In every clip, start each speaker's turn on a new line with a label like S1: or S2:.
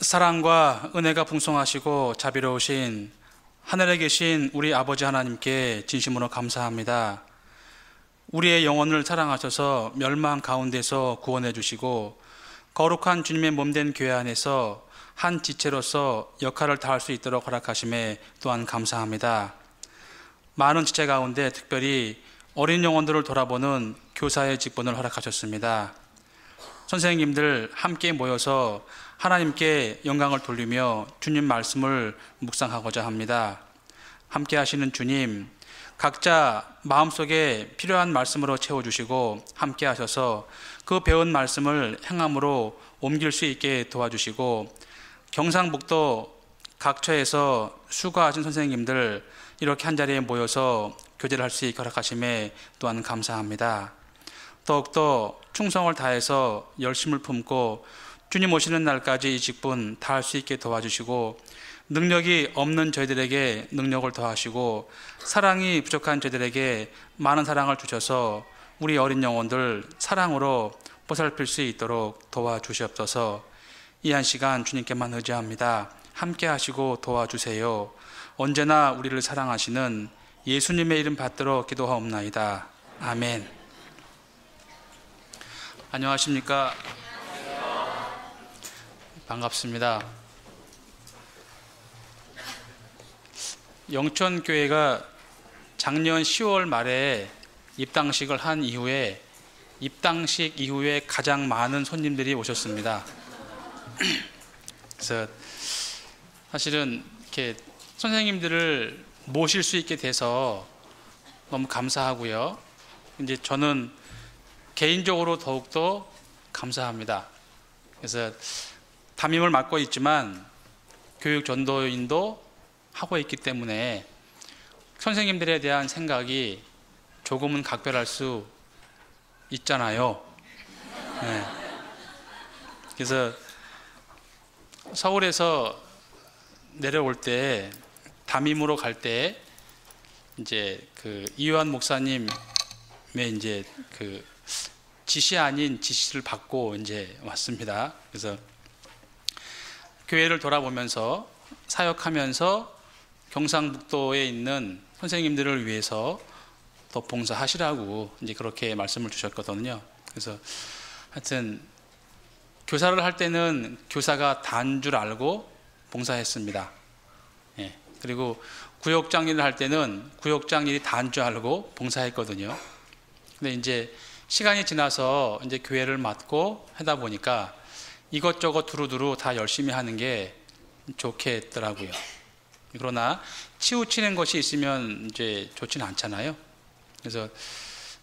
S1: 사랑과 은혜가 풍성하시고 자비로우신 하늘에 계신 우리 아버지 하나님께 진심으로 감사합니다. 우리의 영혼을 사랑하셔서 멸망 가운데서 구원해 주시고 거룩한 주님의 몸된 교회 안에서 한 지체로서 역할을 다할 수 있도록 허락하심에 또한 감사합니다. 많은 지체 가운데 특별히 어린 영혼들을 돌아보는 교사의 직분을 허락하셨습니다. 선생님들 함께 모여서 하나님께 영광을 돌리며 주님 말씀을 묵상하고자 합니다. 함께 하시는 주님, 각자 마음속에 필요한 말씀으로 채워주시고 함께 하셔서 그 배운 말씀을 행함으로 옮길 수 있게 도와주시고, 경상북도 각처에서 수고하신 선생님들 이렇게 한자리에 모여서 교제를 할 수 있게 허락하심에 또한 감사합니다. 더욱더 충성을 다해서 열심을 품고 주님 오시는 날까지 이 직분 다할 수 있게 도와주시고, 능력이 없는 저희들에게 능력을 더하시고 사랑이 부족한 저희들에게 많은 사랑을 주셔서 우리 어린 영혼들 사랑으로 보살필 수 있도록 도와주시옵소서. 이 한 시간 주님께만 의지합니다. 함께 하시고 도와주세요. 언제나 우리를 사랑하시는 예수님의 이름 받들어 기도하옵나이다. 아멘. 안녕하십니까? 반갑습니다. 영천교회가 작년 10월 말에 입당식을 한 이후에 입당식 이후에 가장 많은 손님들이 오셨습니다. 그래서 사실은 이렇게 선생님들을 모실 수 있게 돼서 너무 감사하고요. 이제 저는 개인적으로 더욱더 감사합니다. 그래서 담임을 맡고 있지만 교육 전도인도 하고 있기 때문에 선생님들에 대한 생각이 조금은 각별할 수 있잖아요. 네. 그래서 서울에서 내려올 때 담임으로 갈 때 이제 그 이요한 목사님의 이제 그 지시 아닌 지시를 받고 이제 왔습니다. 그래서 교회를 돌아보면서 사역하면서 경상북도에 있는 선생님들을 위해서 더 봉사하시라고 이제 그렇게 말씀을 주셨거든요. 그래서 하여튼 교사를 할 때는 교사가 다인 줄 알고 봉사했습니다. 예. 그리고 구역장 일을 할 때는 구역장 일이 다인 줄 알고 봉사했거든요. 근데 이제 시간이 지나서 이제 교회를 맡고 하다 보니까 이것저것 두루두루 다 열심히 하는 게 좋겠더라고요. 그러나 치우치는 것이 있으면 이제 좋지는 않잖아요. 그래서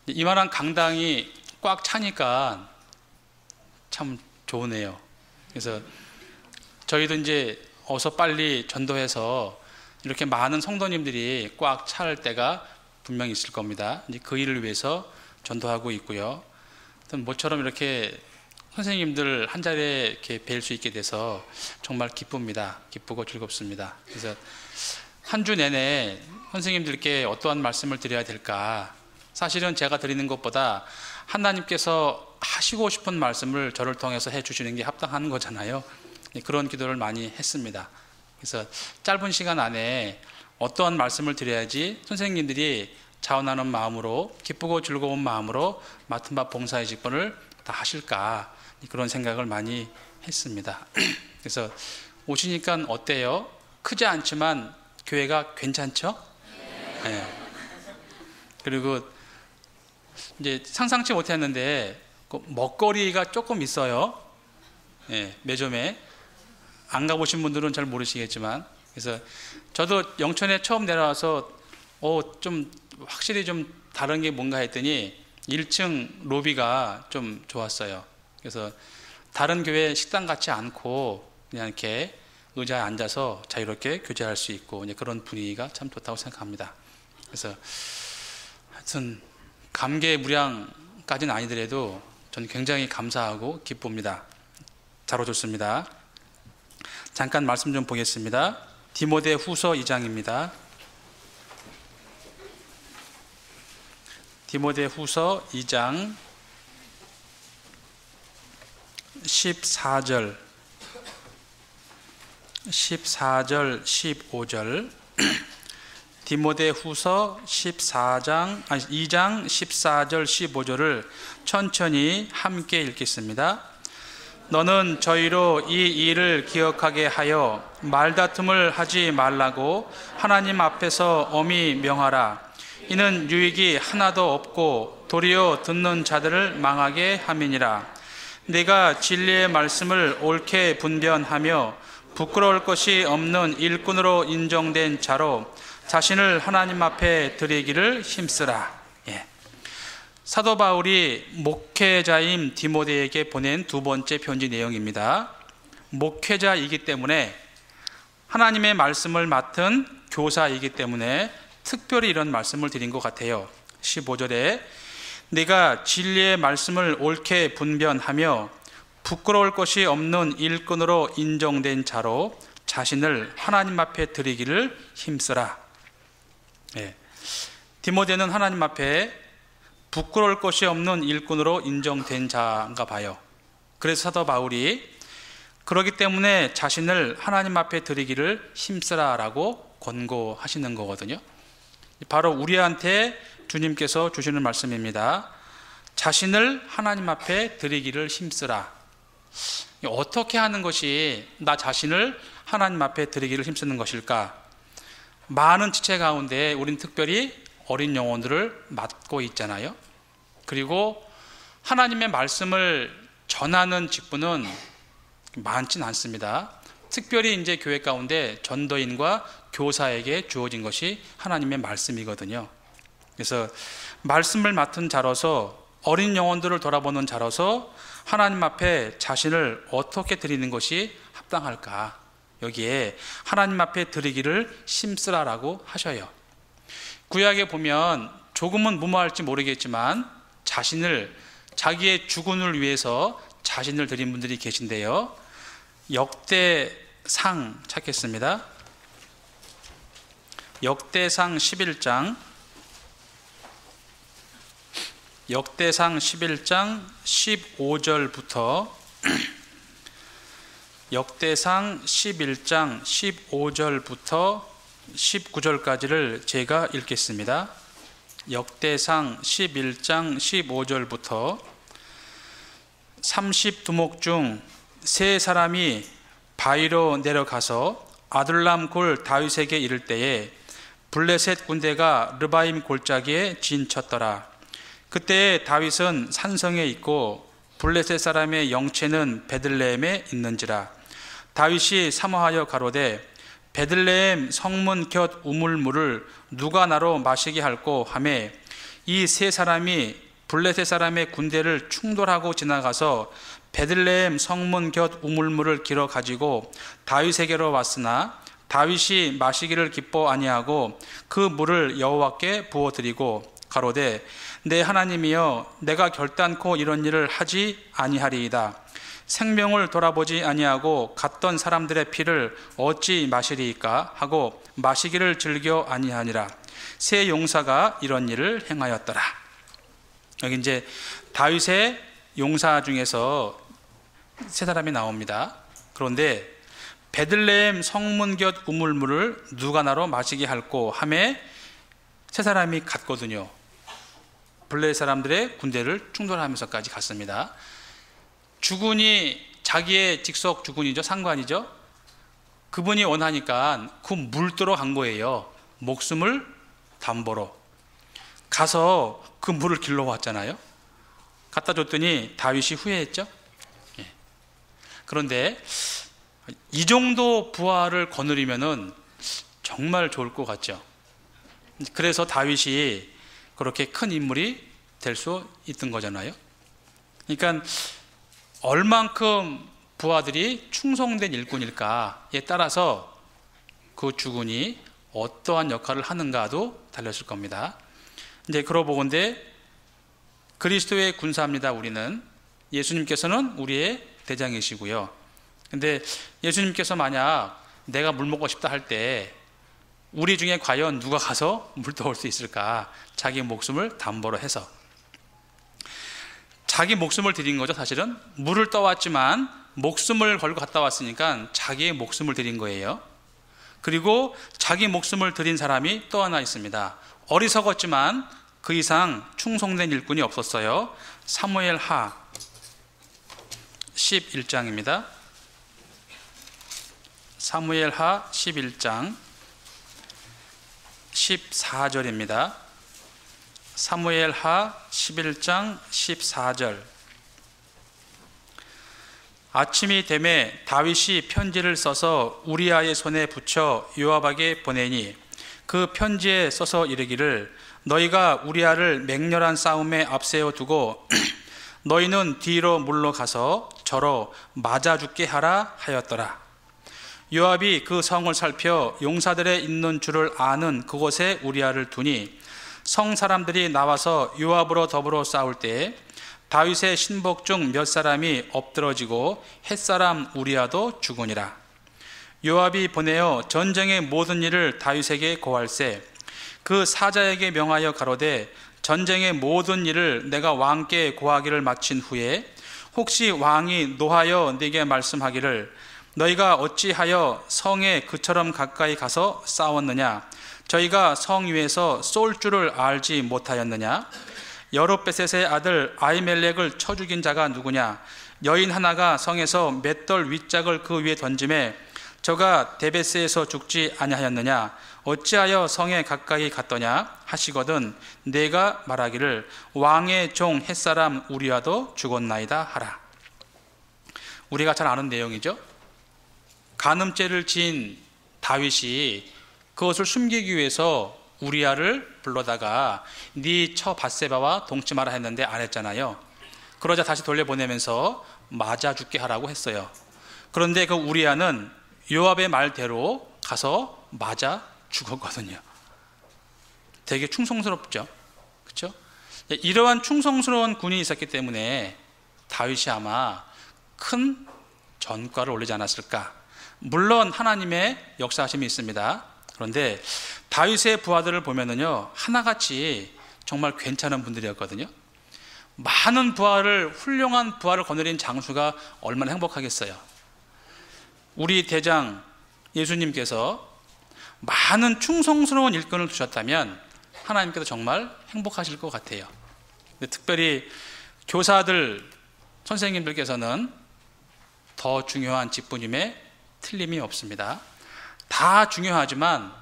S1: 이만한 강당이 꽉 차니까 참 좋으네요. 그래서 저희도 이제 어서 빨리 전도해서 이렇게 많은 성도님들이 꽉 찰 때가 분명히 있을 겁니다. 이제 그 일을 위해서 전도하고 있고요. 모처럼 이렇게 선생님들 한 자리에 이렇게 뵐 수 있게 돼서 정말 기쁩니다. 기쁘고 즐겁습니다. 그래서 한 주 내내 선생님들께 어떠한 말씀을 드려야 될까? 사실은 제가 드리는 것보다 하나님께서 하시고 싶은 말씀을 저를 통해서 해주시는 게 합당한 거잖아요. 그런 기도를 많이 했습니다. 그래서 짧은 시간 안에 어떠한 말씀을 드려야지 선생님들이 자원하는 마음으로 기쁘고 즐거운 마음으로 맡은 바 봉사의 직분을 다 하실까, 그런 생각을 많이 했습니다. 그래서 오시니까 어때요? 크지 않지만 교회가 괜찮죠? 네. 그리고 이제 상상치 못했는데 먹거리가 조금 있어요. 네, 매점에. 안 가보신 분들은 잘 모르시겠지만, 그래서 저도 영천에 처음 내려와서 좀 확실히 좀 다른 게 뭔가 했더니 1층 로비가 좀 좋았어요. 그래서 다른 교회 식당 같지 않고 그냥 이렇게 의자에 앉아서 자유롭게 교제할 수 있고 이제 그런 분위기가 참 좋다고 생각합니다. 그래서 하여튼 감개무량까지는 아니더라도 저는 굉장히 감사하고 기쁩니다. 잘 오셨습니다. 잠깐 말씀 좀 보겠습니다. 디모데 후서 2장입니다. 디모데 후서 2장 14절 14절 15절 디모데후서 2장 14절 15절을 천천히 함께 읽겠습니다. 너는 저희로 이 일을 기억하게 하여 말다툼을 하지 말라고 하나님 앞에서 엄히 명하라. 이는 유익이 하나도 없고 도리어 듣는 자들을 망하게 함이니라. 내가 진리의 말씀을 옳게 분변하며 부끄러울 것이 없는 일꾼으로 인정된 자로 자신을 하나님 앞에 드리기를 힘쓰라. 사도 바울이 목회자인 디모데에게 보낸 두 번째 편지 내용입니다. 목회자이기 때문에, 하나님의 말씀을 맡은 교사이기 때문에 특별히 이런 말씀을 드린 것 같아요. 15절에 내가 진리의 말씀을 옳게 분변하며 부끄러울 것이 없는 일꾼으로 인정된 자로 자신을 하나님 앞에 드리기를 힘쓰라. 디모데는 하나님 앞에 부끄러울 것이 없는 일꾼으로 인정된 자인가 봐요. 그래서 사도 바울이 그러기 때문에 자신을 하나님 앞에 드리기를 힘쓰라라고 권고하시는 거거든요. 바로 우리한테 주님께서 주시는 말씀입니다. 자신을 하나님 앞에 드리기를 힘쓰라. 어떻게 하는 것이 나 자신을 하나님 앞에 드리기를 힘쓰는 것일까? 많은 지체 가운데 우린 특별히 어린 영혼들을 맡고 있잖아요. 그리고 하나님의 말씀을 전하는 직분은 많진 않습니다. 특별히 이제 교회 가운데 전도인과 교사에게 주어진 것이 하나님의 말씀이거든요. 그래서 말씀을 맡은 자로서, 어린 영혼들을 돌아보는 자로서 하나님 앞에 자신을 어떻게 드리는 것이 합당할까? 여기에 하나님 앞에 드리기를 힘쓰라라고 하셔요. 구약에 보면 조금은 무모할지 모르겠지만 자기의 주군을 위해서 자신을 드린 분들이 계신데요. 역대상 찾겠습니다. 역대상 11장 15절부터 역대상 11장 15절부터 19절까지를 제가 읽겠습니다. 역대상 11장 15절부터 30두목 중 세 사람이 바위로 내려가서 아둘람 굴 다윗에게 이를 때에 블레셋 군대가 르바임 골짜기에 진쳤더라. 그때 다윗은 산성에 있고 블레셋 사람의 영체는 베들레헴에 있는지라. 다윗이 사모하여 가로되 베들레헴 성문 곁 우물물을 누가 나로 마시게 할꼬 하매 이 세 사람이 블레셋 사람의 군대를 충돌하고 지나가서 베들레헴 성문 곁 우물물을 길어 가지고 다윗에게로 왔으나 다윗이 마시기를 기뻐 아니하고 그 물을 여호와께 부어드리고 가로되 내 하나님이여 내가 결단코 이런 일을 하지 아니하리이다. 생명을 돌아보지 아니하고 갔던 사람들의 피를 어찌 마시리이까 하고 마시기를 즐겨 아니하니라. 세 용사가 이런 일을 행하였더라. 여기 이제 다윗의 용사 중에서 세 사람이 나옵니다. 그런데 베들레헴 성문 곁 우물물을 누가 나로 마시게 할꼬 하매 세 사람이 갔거든요. 블레셋 사람들의 군대를 충돌하면서까지 갔습니다. 주군이 자기의 직속 주군이죠. 상관이죠. 그분이 원하니까 그 물도로 간 거예요. 목숨을 담보로 가서 그 물을 길러 왔잖아요. 갖다 줬더니 다윗이 후회했죠. 그런데 이 정도 부하를 거느리면은 정말 좋을 것 같죠. 그래서 다윗이 그렇게 큰 인물이 될 수 있던 거잖아요. 그러니까 얼만큼 부하들이 충성된 일꾼일까에 따라서 그 주군이 어떠한 역할을 하는가도 달렸을 겁니다. 이제 그러고 보건대 그리스도의 군사입니다. 우리는 예수님께서는 우리의 대장이시고요. 근데 예수님께서 만약 내가 물 먹고 싶다 할 때 우리 중에 과연 누가 가서 물 떠올 수 있을까? 자기 목숨을 담보로 해서 자기 목숨을 드린 거죠. 사실은 물을 떠왔지만 목숨을 걸고 갔다 왔으니까 자기의 목숨을 드린 거예요. 그리고 자기 목숨을 드린 사람이 또 하나 있습니다. 어리석었지만 그 이상 충성된 일꾼이 없었어요. 사무엘하 11장입니다. 사무엘하 11장 14절입니다. 사무엘하 11장 14절. 아침이 되매 다윗이 편지를 써서 우리아의 손에 붙여 요압에게 보내니 그 편지에 써서 이르기를 너희가 우리아를 맹렬한 싸움에 앞세워 두고 너희는 뒤로 물러가서 저로 맞아 죽게 하라 하였더라. 요압이 그 성을 살펴 용사들의 있는 줄을 아는 그곳에 우리아를 두니 성 사람들이 나와서 요압으로 더불어 싸울 때에 다윗의 신복 중 몇 사람이 엎드러지고 햇사람 우리아도 죽으니라. 요압이 보내어 전쟁의 모든 일을 다윗에게 고할세 그 사자에게 명하여 가로되 전쟁의 모든 일을 내가 왕께 고하기를 마친 후에 혹시 왕이 노하여 네게 말씀하기를 너희가 어찌하여 성에 그처럼 가까이 가서 싸웠느냐 저희가 성 위에서 쏠 줄을 알지 못하였느냐 여룹베셋의 아들 아히멜렉을 쳐 죽인 자가 누구냐 여인 하나가 성에서 맷돌 윗짝을 그 위에 던짐에 저가 데베스에서 죽지 아니하였느냐 어찌하여 성에 가까이 갔더냐 하시거든 내가 말하기를 왕의 종 햇사람 우리아도 죽었나이다 하라. 우리가 잘 아는 내용이죠. 간음죄를 지은 다윗이 그것을 숨기기 위해서 우리아를 불러다가 네 처 밧세바와 동침하라 했는데 안 했잖아요. 그러자 다시 돌려보내면서 맞아 죽게 하라고 했어요. 그런데 그 우리아는 요압의 말대로 가서 맞아 죽었거든요. 되게 충성스럽죠. 그렇죠? 이러한 충성스러운 군인이 있었기 때문에 다윗이 아마 큰 전과를 올리지 않았을까. 물론 하나님의 역사하심이 있습니다. 그런데 다윗의 부하들을 보면은요 하나같이 정말 괜찮은 분들이었거든요. 많은 부하를 훌륭한 부하를 거느린 장수가 얼마나 행복하겠어요. 우리 대장 예수님께서 많은 충성스러운 일꾼을 두셨다면 하나님께서 정말 행복하실 것 같아요. 근데 특별히 교사들, 선생님들께서는 더 중요한 직분임에 틀림이 없습니다. 다 중요하지만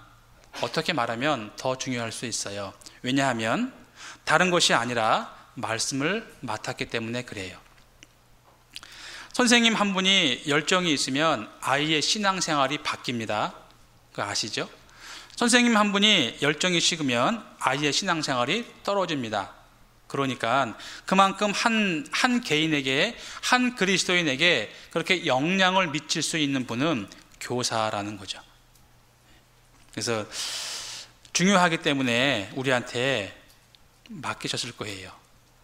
S1: 어떻게 말하면 더 중요할 수 있어요. 왜냐하면 다른 것이 아니라 말씀을 맡았기 때문에 그래요. 선생님 한 분이 열정이 있으면 아이의 신앙생활이 바뀝니다. 그거 아시죠? 선생님 한 분이 열정이 식으면 아이의 신앙생활이 떨어집니다. 그러니까 그만큼 한 개인에게, 한 그리스도인에게 그렇게 영향을 미칠 수 있는 분은 교사라는 거죠. 그래서 중요하기 때문에 우리한테 맡기셨을 거예요.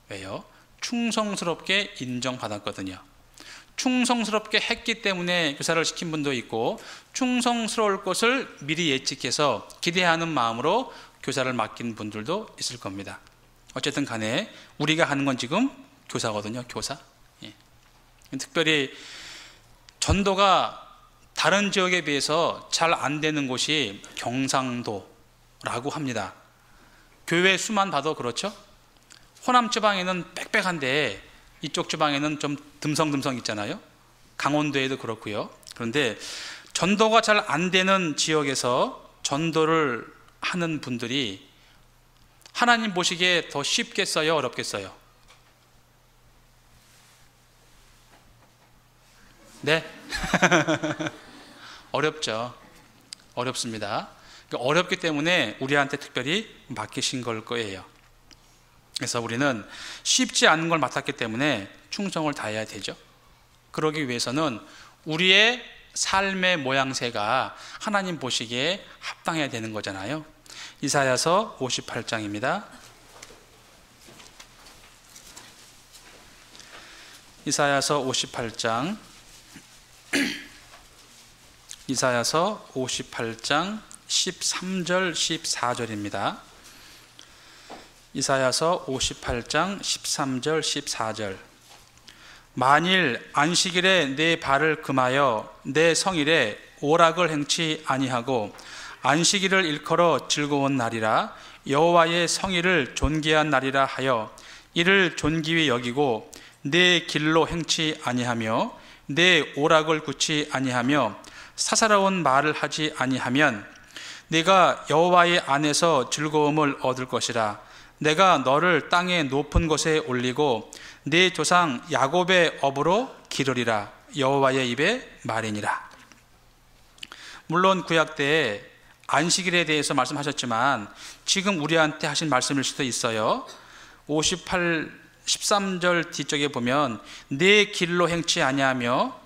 S1: 왜요? 충성스럽게 인정받았거든요. 충성스럽게 했기 때문에 교사를 시킨 분도 있고 충성스러울 것을 미리 예측해서 기대하는 마음으로 교사를 맡긴 분들도 있을 겁니다. 어쨌든 간에 우리가 하는 건 지금 교사거든요. 교사. 예. 특별히 전도가 다른 지역에 비해서 잘 안 되는 곳이 경상도라고 합니다. 교회 수만 봐도 그렇죠. 호남 지방에는 빽빽한데 이쪽 지방에는 좀 듬성듬성 있잖아요. 강원도에도 그렇고요. 그런데 전도가 잘 안 되는 지역에서 전도를 하는 분들이 하나님 보시기에 더 쉽겠어요? 어렵겠어요? 네? 어렵죠. 어렵습니다. 어렵기 때문에 우리한테 특별히 맡기신 걸 거예요. 그래서 우리는 쉽지 않은 걸 맡았기 때문에 충성을 다해야 되죠. 그러기 위해서는 우리의 삶의 모양새가 하나님 보시기에 합당해야 되는 거잖아요. 이사야서 58장입니다. 이사야서 58장 이사야서 58장 13절 14절입니다. 이사야서 58장 13절 14절. 만일 안식일에 내 발을 금하여 내 성일에 오락을 행치 아니하고 안식일을 일컬어 즐거운 날이라 여호와의 성일을 존귀한 날이라 하여 이를 존귀히 여기고 내 길로 행치 아니하며 내 오락을 굳지 아니하며 사사로운 말을 하지 아니하면 네가 여호와의 안에서 즐거움을 얻을 것이라. 내가 너를 땅의 높은 곳에 올리고 네 조상 야곱의 업으로 기르리라. 여호와의 입의 말이니라. 물론 구약 때에 안식일에 대해서 말씀하셨지만 지금 우리한테 하신 말씀일 수도 있어요. 13절 뒤쪽에 보면 네 길로 행치 아니하며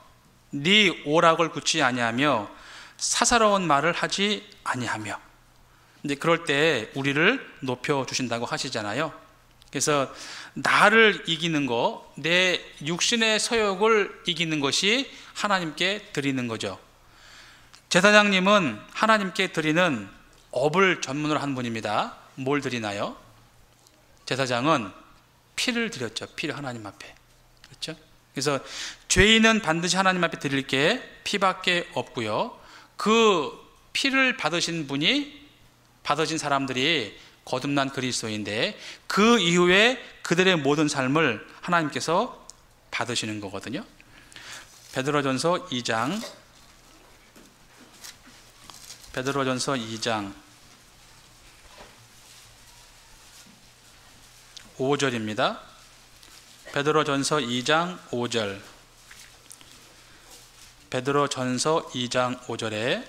S1: 네 오락을 굳지 아니하며 사사로운 말을 하지 아니하며, 근데 그럴 때 우리를 높여 주신다고 하시잖아요. 그래서 나를 이기는 거, 내 육신의 서욕을 이기는 것이 하나님께 드리는 거죠. 제사장님은 하나님께 드리는 업을 전문으로 한 분입니다. 뭘 드리나요? 제사장은 피를 드렸죠. 피를 하나님 앞에. 그렇죠? 그래서 죄인은 반드시 하나님 앞에 드릴 게 피밖에 없고요. 그 피를 받으신 사람들이 거듭난 그리스도인데 그 이후에 그들의 모든 삶을 하나님께서 받으시는 거거든요. 베드로전서 2장 5절입니다. 베드로전서 2장 5절. 베드로전서 2장 5절에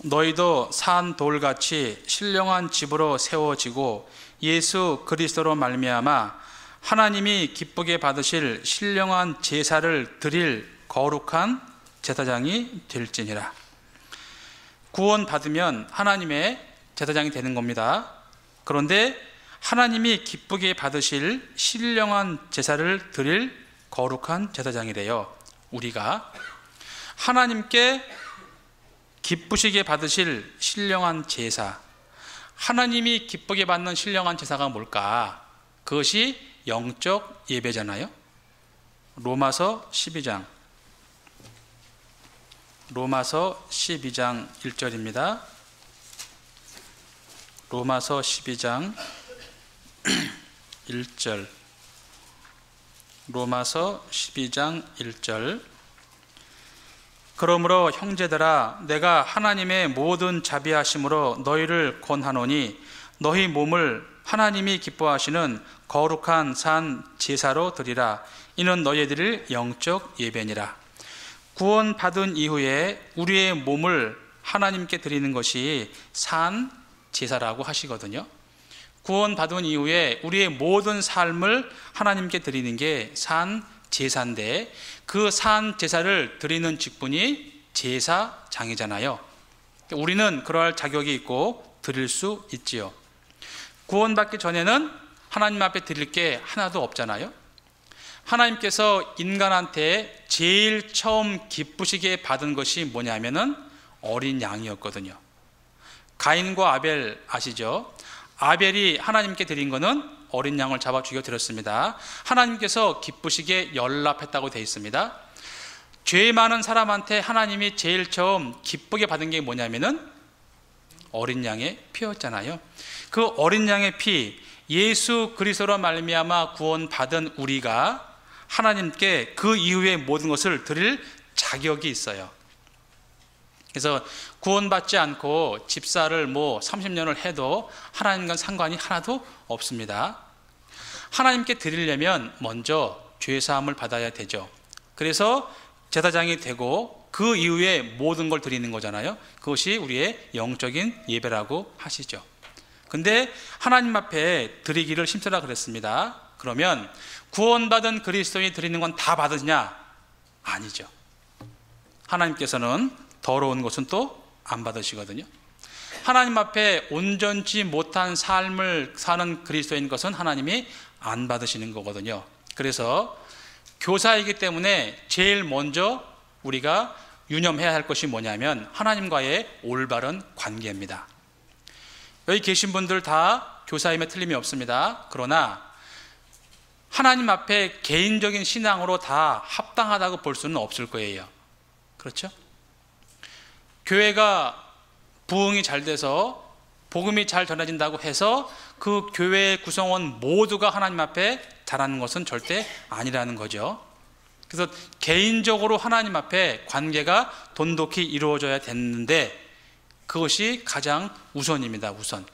S1: 너희도 산 돌같이 신령한 집으로 세워지고 예수 그리스도로 말미암아 하나님이 기쁘게 받으실 신령한 제사를 드릴 거룩한 제사장이 될지니라. 구원받으면 하나님의 제사장이 되는 겁니다. 그런데 하나님이 기쁘게 받으실 신령한 제사를 드릴 거룩한 제사장이래요. 우리가 하나님께 기쁘시게 받으실 신령한 제사, 하나님이 기쁘게 받는 신령한 제사가 뭘까? 그것이 영적 예배잖아요. 로마서 12장 1절입니다. 로마서 12장 1절. 로마서 12장 1절. 그러므로 형제들아, 내가 하나님의 모든 자비하심으로 너희를 권하노니 너희 몸을 하나님이 기뻐하시는 거룩한 산 제사로 드리라. 이는 너희들의 영적 예배니라. 구원받은 이후에 우리의 몸을 하나님께 드리는 것이 산 제사라고 하시거든요. 구원받은 이후에 우리의 모든 삶을 하나님께 드리는 게 산 제사인데 그 산 제사를 드리는 직분이 제사장이잖아요. 우리는 그럴 자격이 있고 드릴 수 있지요. 구원받기 전에는 하나님 앞에 드릴 게 하나도 없잖아요. 하나님께서 인간한테 제일 처음 기쁘시게 받은 것이 뭐냐면은 어린 양이었거든요. 가인과 아벨 아시죠? 아벨이 하나님께 드린 거는 어린 양을 잡아 죽여 드렸습니다. 하나님께서 기쁘시게 연락했다고 되어 있습니다. 죄 많은 사람한테 하나님이 제일 처음 기쁘게 받은 게 뭐냐면은 어린 양의 피였잖아요. 그 어린 양의 피, 예수 그리스도로 말미암아 구원받은 우리가 하나님께 그 이후의 모든 것을 드릴 자격이 있어요. 그래서 구원받지 않고 집사를 30년을 해도 하나님과 상관이 하나도 없습니다. 하나님께 드리려면 먼저 죄사함을 받아야 되죠. 그래서 제사장이 되고 그 이후에 모든 걸 드리는 거잖아요. 그것이 우리의 영적인 예배라고 하시죠. 근데 하나님 앞에 드리기를 힘쓰라 그랬습니다. 그러면 구원받은 그리스도인이 드리는 건 다 받으냐? 아니죠. 하나님께서는 더러운 것은 또 안 받으시거든요. 하나님 앞에 온전치 못한 삶을 사는 그리스도인 것은 하나님이 안 받으시는 거거든요. 그래서 교사이기 때문에 제일 먼저 우리가 유념해야 할 것이 뭐냐면 하나님과의 올바른 관계입니다. 여기 계신 분들 다 교사임에 틀림이 없습니다. 그러나 하나님 앞에 개인적인 신앙으로 다 합당하다고 볼 수는 없을 거예요. 그렇죠? 교회가 부흥이 잘 돼서 복음이 잘 전해진다고 해서 그 교회의 구성원 모두가 하나님 앞에 잘하는 것은 절대 아니라는 거죠. 그래서 개인적으로 하나님 앞에 관계가 돈독히 이루어져야 되는데 그것이 가장 우선입니다. 우선.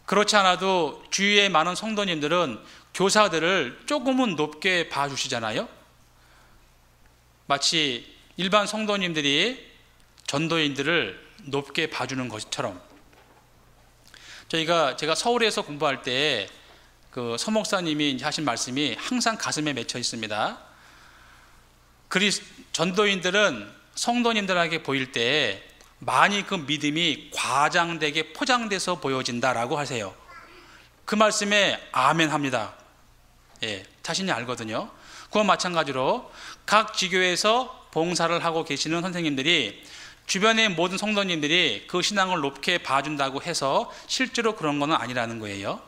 S1: 그렇지 않아도 주위에 많은 성도님들은 교사들을 조금은 높게 봐주시잖아요. 마치 일반 성도님들이 전도인들을 높게 봐주는 것처럼. 제가 서울에서 공부할 때 그 서목사님이 하신 말씀이 항상 가슴에 맺혀 있습니다. 전도인들은 성도님들에게 보일 때 많이 그 믿음이 과장되게 포장돼서 보여진다라고 하세요. 그 말씀에 아멘 합니다. 예, 자신이 알거든요. 그와 마찬가지로 각 지교에서 봉사를 하고 계시는 선생님들이 주변의 모든 성도님들이 그 신앙을 높게 봐준다고 해서 실제로 그런 건 아니라는 거예요.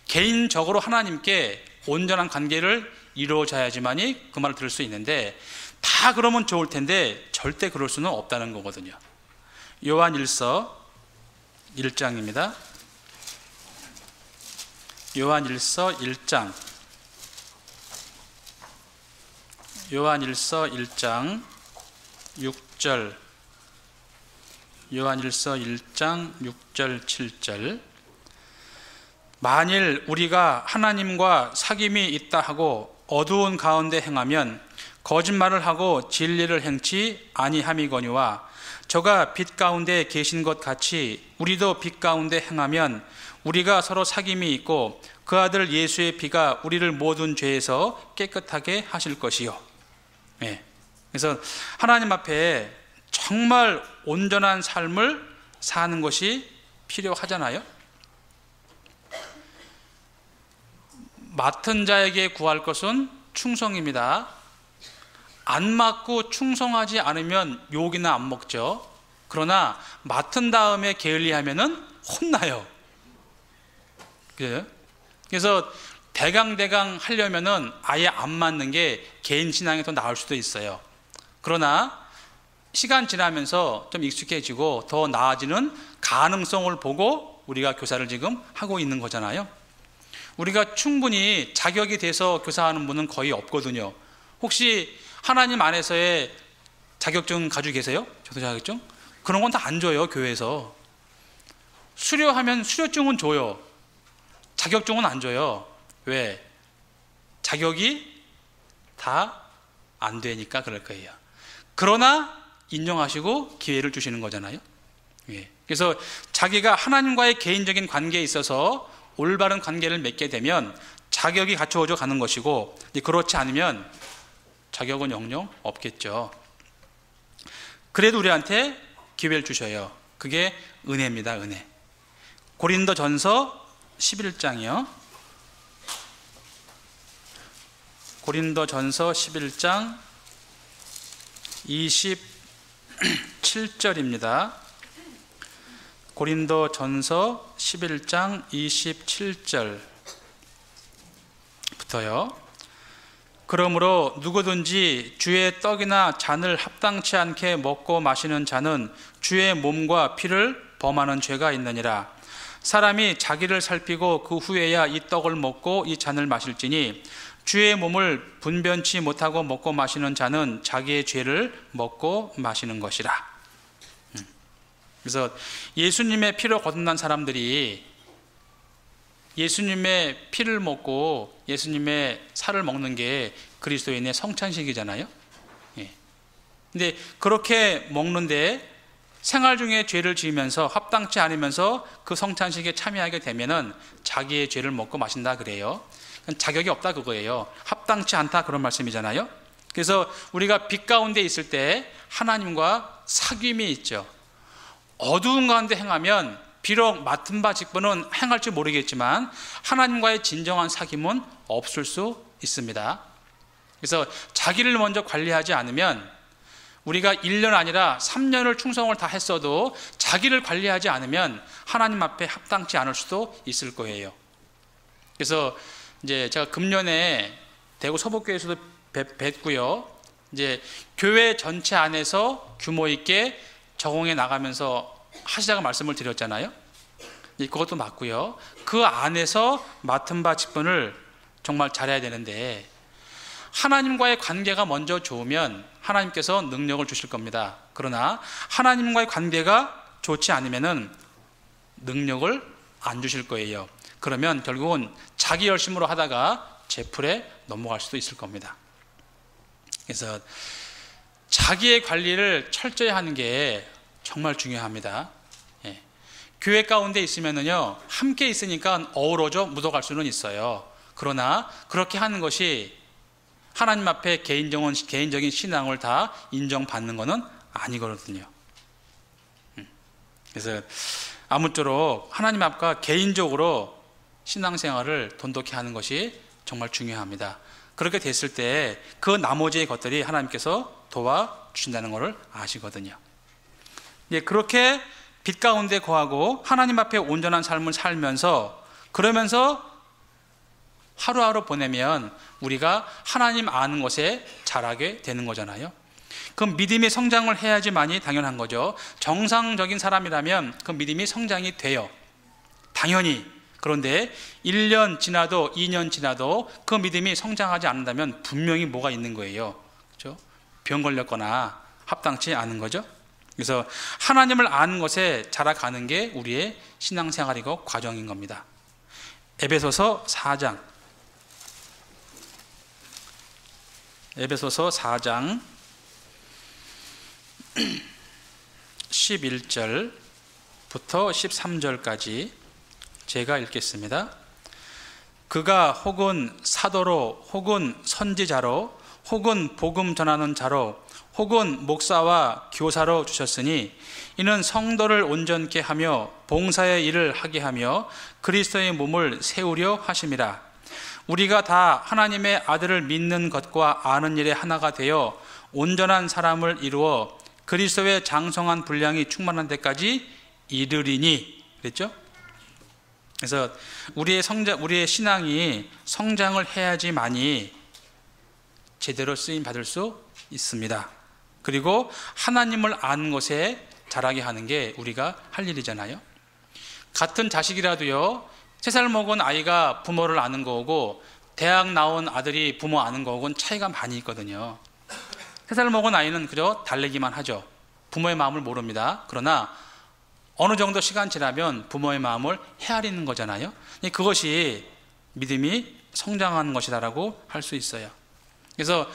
S1: 개인적으로 하나님께 온전한 관계를 이루어져야지만이 그 말을 들을 수 있는데 다 그러면 좋을 텐데 절대 그럴 수는 없다는 거거든요. 요한일서 1장입니다. 요한일서 1장. 요한일서 1장 6절. 요한일서 1장 6절 7절. 만일 우리가 하나님과 사귐이 있다 하고 어두운 가운데 행하면 거짓말을 하고 진리를 행치 아니함이거니와 저가 빛 가운데 계신 것 같이 우리도 빛 가운데 행하면 우리가 서로 사귐이 있고 그 아들 예수의 피가 우리를 모든 죄에서 깨끗하게 하실 것이요. 네. 그래서 하나님 앞에 정말 온전한 삶을 사는 것이 필요하잖아요. 맡은 자에게 구할 것은 충성입니다. 안 맡고 충성하지 않으면 욕이나 안 먹죠. 그러나 맡은 다음에 게을리하면은 혼나요. 그래서 대강 하려면은 아예 안 맡는 게 개인 신앙이 더 나을 수도 있어요. 그러나 시간 지나면서 좀 익숙해지고 더 나아지는 가능성을 보고 우리가 교사를 지금 하고 있는 거잖아요. 우리가 충분히 자격이 돼서 교사하는 분은 거의 없거든요. 혹시 하나님 안에서의 자격증 가지고 계세요? 저도 자격증? 그런 건 다 안 줘요, 교회에서. 수료하면 수료증은 줘요. 자격증은 안 줘요. 왜? 자격이 다 안 되니까 그럴 거예요. 그러나 인정하시고 기회를 주시는 거잖아요. 예. 그래서 자기가 하나님과의 개인적인 관계에 있어서 올바른 관계를 맺게 되면 자격이 갖춰져 가는 것이고, 그렇지 않으면 자격은 영영 없겠죠. 그래도 우리한테 기회를 주셔요. 그게 은혜입니다. 은혜. 고린도전서 11장이요. 고린도전서 11장 27절입니다. 고린도전서 11장 27절부터요. 그러므로 누구든지 주의 떡이나 잔을 합당치 않게 먹고 마시는 자는 주의 몸과 피를 범하는 죄가 있느니라. 사람이 자기를 살피고 그 후에야 이 떡을 먹고 이 잔을 마실지니 주의 몸을 분변치 못하고 먹고 마시는 자는 자기의 죄를 먹고 마시는 것이라. 그래서 예수님의 피로 거듭난 사람들이 예수님의 피를 먹고 예수님의 살을 먹는 게 그리스도인의 성찬식이잖아요. 예. 근데 그렇게 먹는데 생활 중에 죄를 지으면서 합당치 않으면서 그 성찬식에 참여하게 되면은 자기의 죄를 먹고 마신다 그래요. 자격이 없다 그거예요. 합당치 않다 그런 말씀이잖아요. 그래서 우리가 빛 가운데 있을 때 하나님과 사귐이 있죠. 어두운 가운데 행하면 비록 맡은 바 직분은 행할지 모르겠지만 하나님과의 진정한 사귐은 없을 수 있습니다. 그래서 자기를 먼저 관리하지 않으면 우리가 1년 아니라 3년을 충성을 다 했어도 자기를 관리하지 않으면 하나님 앞에 합당치 않을 수도 있을 거예요. 그래서 이제 제가 금년에 대구 서북교회에서도 뵀고요. 이제 교회 전체 안에서 규모 있게 적용해 나가면서 하시자고 말씀을 드렸잖아요. 그것도 맞고요. 그 안에서 맡은 바 직분을 정말 잘해야 되는데, 하나님과의 관계가 먼저 좋으면 하나님께서 능력을 주실 겁니다. 그러나 하나님과의 관계가 좋지 않으면은 능력을 안 주실 거예요. 그러면 결국은 자기 열심으로 하다가 제풀에 넘어갈 수도 있을 겁니다. 그래서 자기의 관리를 철저히 하는 게 정말 중요합니다. 예. 교회 가운데 있으면은요, 함께 있으니까 어우러져 묻어갈 수는 있어요. 그러나 그렇게 하는 것이 하나님 앞에 개인적인 신앙을 다 인정받는 것은 아니거든요. 그래서 아무쪼록 하나님 앞과 개인적으로 신앙생활을 돈독히 하는 것이 정말 중요합니다. 그렇게 됐을 때 그 나머지의 것들이 하나님께서 도와주신다는 것을 아시거든요. 그렇게 빛 가운데 거하고 하나님 앞에 온전한 삶을 살면서, 그러면서 하루하루 보내면 우리가 하나님 아는 것에 자라게 되는 거잖아요. 그 믿음이 성장을 해야지만이 당연한 거죠. 정상적인 사람이라면 그 믿음이 성장이 돼요, 당연히. 그런데 1년 지나도 2년 지나도 그 믿음이 성장하지 않는다면 분명히 뭐가 있는 거예요. 그렇죠? 병 걸렸거나 합당치 않은 거죠. 그래서 하나님을 아는 것에 자라가는 게 우리의 신앙생활이고 과정인 겁니다. 에베소서 4장 11절부터 13절까지 제가 읽겠습니다. 그가 혹은 사도로, 혹은 선지자로, 혹은 복음 전하는 자로, 혹은 목사와 교사로 주셨으니 이는 성도를 온전케 하며 봉사의 일을 하게 하며 그리스도의 몸을 세우려 하심이라. 우리가 다 하나님의 아들을 믿는 것과 아는 일에 하나가 되어 온전한 사람을 이루어 그리스도의 장성한 분량이 충만한 데까지 이르리니. 그랬죠? 그래서 우리의 신앙이 성장을 해야지만이 제대로 쓰임 받을 수 있습니다. 그리고 하나님을 아는 것에 자라게 하는 게 우리가 할 일이잖아요. 같은 자식이라도요, 3살 먹은 아이가 부모를 아는 거고 대학 나온 아들이 부모 아는 거하고는 차이가 많이 있거든요. 3살 먹은 아이는 그저 달래기만 하죠. 부모의 마음을 모릅니다. 그러나 어느 정도 시간 지나면 부모의 마음을 헤아리는 거잖아요. 그것이 믿음이 성장하는 것이다라고 할 수 있어요. 그래서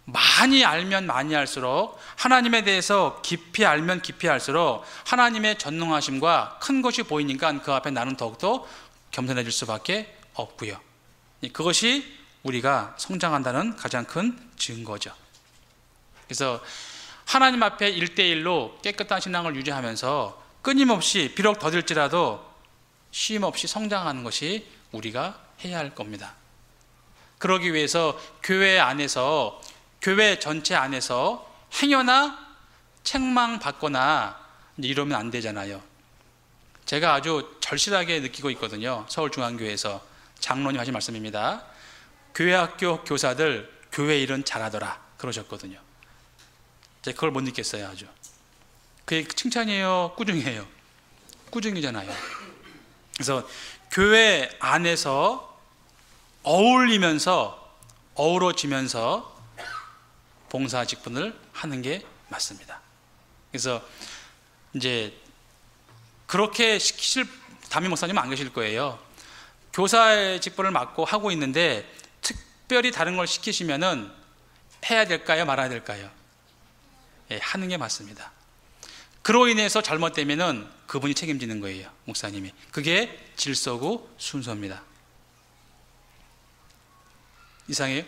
S1: 많이 알면 많이 알수록, 하나님에 대해서 깊이 알면 깊이 알수록 하나님의 전능하심과 큰 것이 보이니까 그 앞에 나는 더욱더 겸손해질 수밖에 없고요. 그것이 우리가 성장한다는 가장 큰 증거죠. 그래서 하나님 앞에 1대1로 깨끗한 신앙을 유지하면서 끊임없이, 비록 더딜지라도 쉼없이 성장하는 것이 우리가 해야 할 겁니다. 그러기 위해서 교회 안에서, 교회 전체 안에서 행여나 책망받거나 이러면 안 되잖아요. 제가 아주 절실하게 느끼고 있거든요. 서울중앙교회에서 장로님 하신 말씀입니다. 교회학교 교사들 교회 일은 잘하더라 그러셨거든요. 제가 그걸 못 느꼈어요. 아주 그게 칭찬이에요, 꾸중이에요? 꾸중이잖아요. 그래서 교회 안에서 어울리면서, 어우러지면서 봉사 직분을 하는 게 맞습니다. 그래서 이제 그렇게 시키실 담임 목사님은 안 계실 거예요. 교사의 직분을 맡고 하고 있는데 특별히 다른 걸 시키시면은 해야 될까요, 말아야 될까요? 예, 하는 게 맞습니다. 그로 인해서 잘못되면은 그분이 책임지는 거예요, 목사님이. 그게 질서고 순서입니다. 이상해요?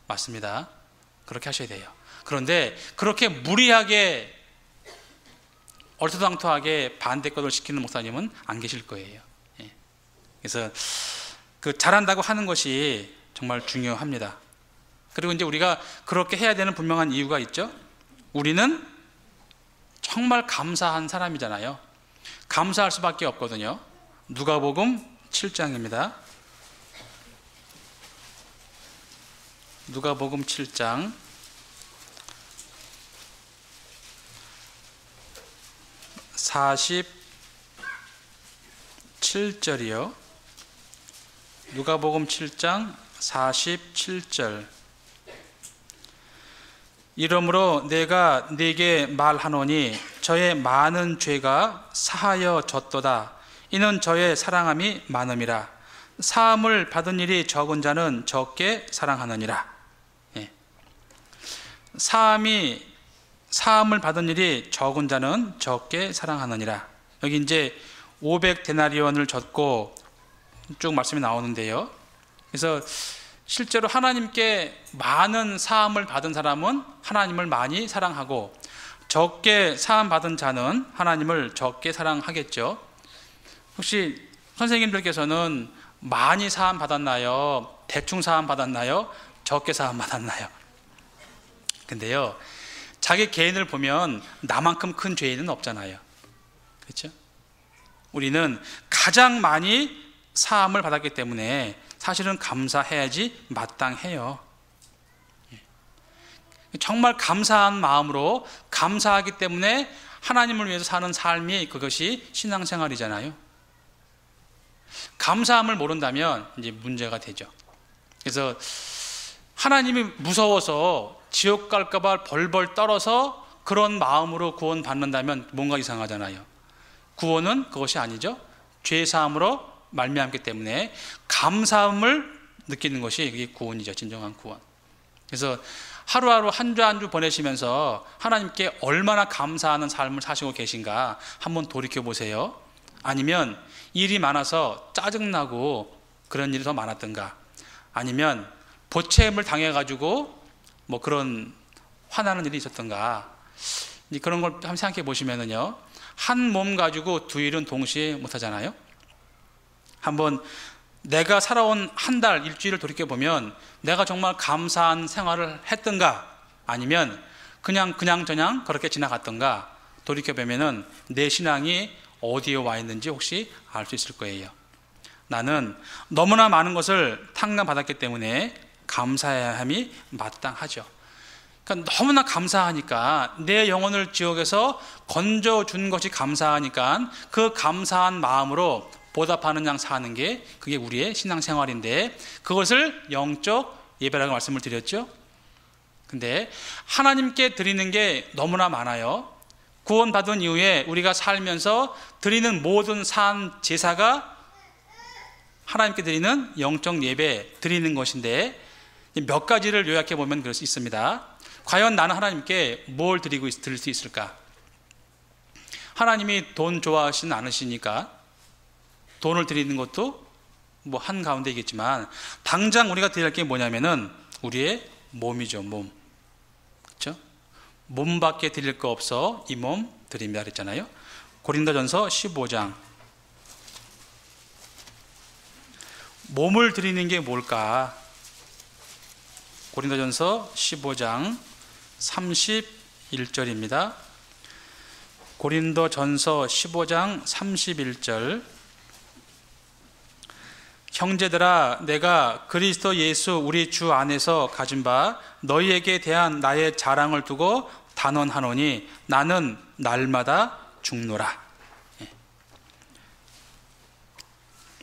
S1: 맞습니다. 그렇게 하셔야 돼요. 그런데 그렇게 무리하게 얼토당토하게 반대권을 시키는 목사님은 안 계실 거예요. 예. 그래서 그 잘한다고 하는 것이 정말 중요합니다. 그리고 이제 우리가 그렇게 해야 되는 분명한 이유가 있죠. 우리는 정말 감사한 사람이잖아요. 감사할 수밖에 없거든요. 누가복음 7장입니다. 누가복음 7장 47절이요. 누가복음 7장 47절. 이러므로 내가 네게 말하노니 저의 많은 죄가 사하여졌도다. 이는 저의 사랑함이 많음이라. 사함을 받은 일이 적은 자는 적게 사랑하느니라. 예. 사함을 받은 일이 적은 자는 적게 사랑하느니라. 여기 이제 500데나리온을 졌고 쭉 말씀이 나오는데요. 그래서 실제로 하나님께 많은 사함을 받은 사람은 하나님을 많이 사랑하고, 적게 사함 받은 자는 하나님을 적게 사랑하겠죠. 혹시 선생님들께서는 많이 사함 받았나요? 대충 사함 받았나요? 적게 사함 받았나요? 근데요, 자기 개인을 보면 나만큼 큰 죄인은 없잖아요. 그렇죠? 우리는 가장 많이 사함을 받았기 때문에 사실은 감사해야지 마땅해요. 정말 감사한 마음으로 감사하기 때문에 하나님을 위해서 사는 삶이, 그것이 신앙생활이잖아요. 감사함을 모른다면 이제 문제가 되죠. 그래서 하나님이 무서워서 지옥 갈까 봐 벌벌 떨어서 그런 마음으로 구원 받는다면 뭔가 이상하잖아요. 구원은 그것이 아니죠. 죄 사함으로 말미암기 때문에 감사함을 느끼는 것이 그게 구원이죠. 진정한 구원. 그래서 하루하루 한 주 한 주 보내시면서 하나님께 얼마나 감사하는 삶을 사시고 계신가 한번 돌이켜 보세요. 아니면 일이 많아서 짜증나고 그런 일이 더 많았던가, 아니면 보채임을 당해가지고 뭐 그런 화나는 일이 있었던가, 그런 걸 한번 생각해 보시면은요, 한 몸 가지고 두 일은 동시에 못 하잖아요. 한번 내가 살아온 한 달, 일주일을 돌이켜보면 내가 정말 감사한 생활을 했던가, 아니면 그냥 그렇게 지나갔던가 돌이켜보면은 내 신앙이 어디에 와 있는지 혹시 알 수 있을 거예요. 나는 너무나 많은 것을 탕감받았기 때문에 감사해야 함이 마땅하죠. 그러니까 너무나 감사하니까, 내 영혼을 지옥에서 건져준 것이 감사하니까 그 감사한 마음으로 보답하는 양 사는 게 그게 우리의 신앙생활인데, 그것을 영적 예배라고 말씀을 드렸죠. 근데 하나님께 드리는 게 너무나 많아요. 구원받은 이후에 우리가 살면서 드리는 모든 산 제사가 하나님께 드리는 영적 예배 드리는 것인데, 몇 가지를 요약해 보면 그럴 수 있습니다. 과연 나는 하나님께 뭘 드릴 수 있을까? 하나님이 돈 좋아하시는 않으시니까 돈을 드리는 것도 뭐 한가운데이겠지만, 당장 우리가 드릴 게 뭐냐면은 우리의 몸이죠. 몸. 그렇죠? 몸밖에 드릴 거 없어 이 몸 드립니다 그랬잖아요. 고린도전서 15장. 몸을 드리는 게 뭘까? 고린도전서 15장 31절입니다. 고린도전서 15장 31절. 형제들아, 내가 그리스도 예수 우리 주 안에서 가진 바 너희에게 대한 나의 자랑을 두고 단언하노니 나는 날마다 죽노라.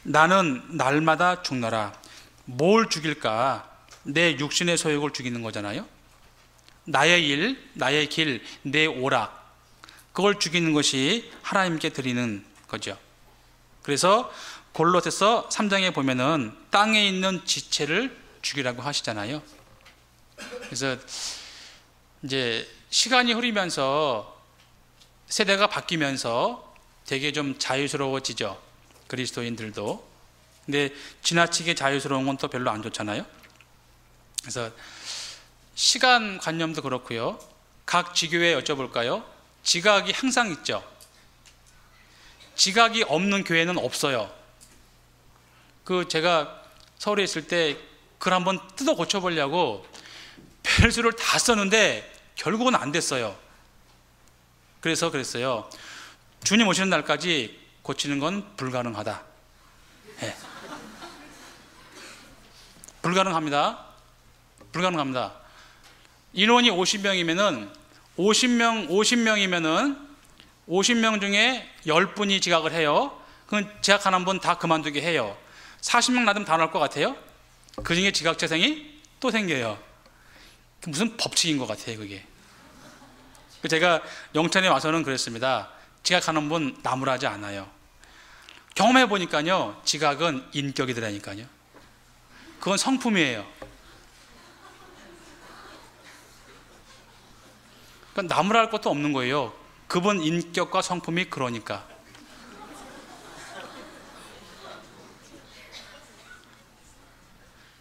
S1: 나는 날마다 죽노라. 뭘 죽일까? 내 육신의 소욕을 죽이는 거잖아요. 나의 일, 나의 길, 내 오락, 그걸 죽이는 것이 하나님께 드리는 거죠. 그래서 골로새서 3장에 보면은 땅에 있는 지체를 죽이라고 하시잖아요. 그래서 이제 시간이 흐르면서 세대가 바뀌면서 되게 좀 자유스러워지죠. 그리스도인들도. 근데 지나치게 자유스러운 건 또 별로 안 좋잖아요. 그래서 시간 관념도 그렇고요. 각 지교회 여쭤볼까요? 지각이 항상 있죠. 지각이 없는 교회는 없어요. 제가 서울에 있을 때 글 한번 뜯어 고쳐보려고 별수를 다 썼는데 결국은 안 됐어요. 그래서 그랬어요. 주님 오시는 날까지 고치는 건 불가능하다. 네. 불가능합니다. 불가능합니다. 인원이 50명이면은 50명 중에 10분이 지각을 해요. 그럼 지각하는 분 다 그만두게 해요. 40명 놔두면 다 나올 것 같아요? 그 중에 지각 재생이 또 생겨요. 무슨 법칙인 것 같아요, 그게. 제가 영천에 와서는 그랬습니다. 지각하는 분 나무라지 않아요. 경험해 보니까요, 지각은 인격이더라니까요. 그건 성품이에요. 그러니까 나무랄 것도 없는 거예요. 그분 인격과 성품이 그러니까.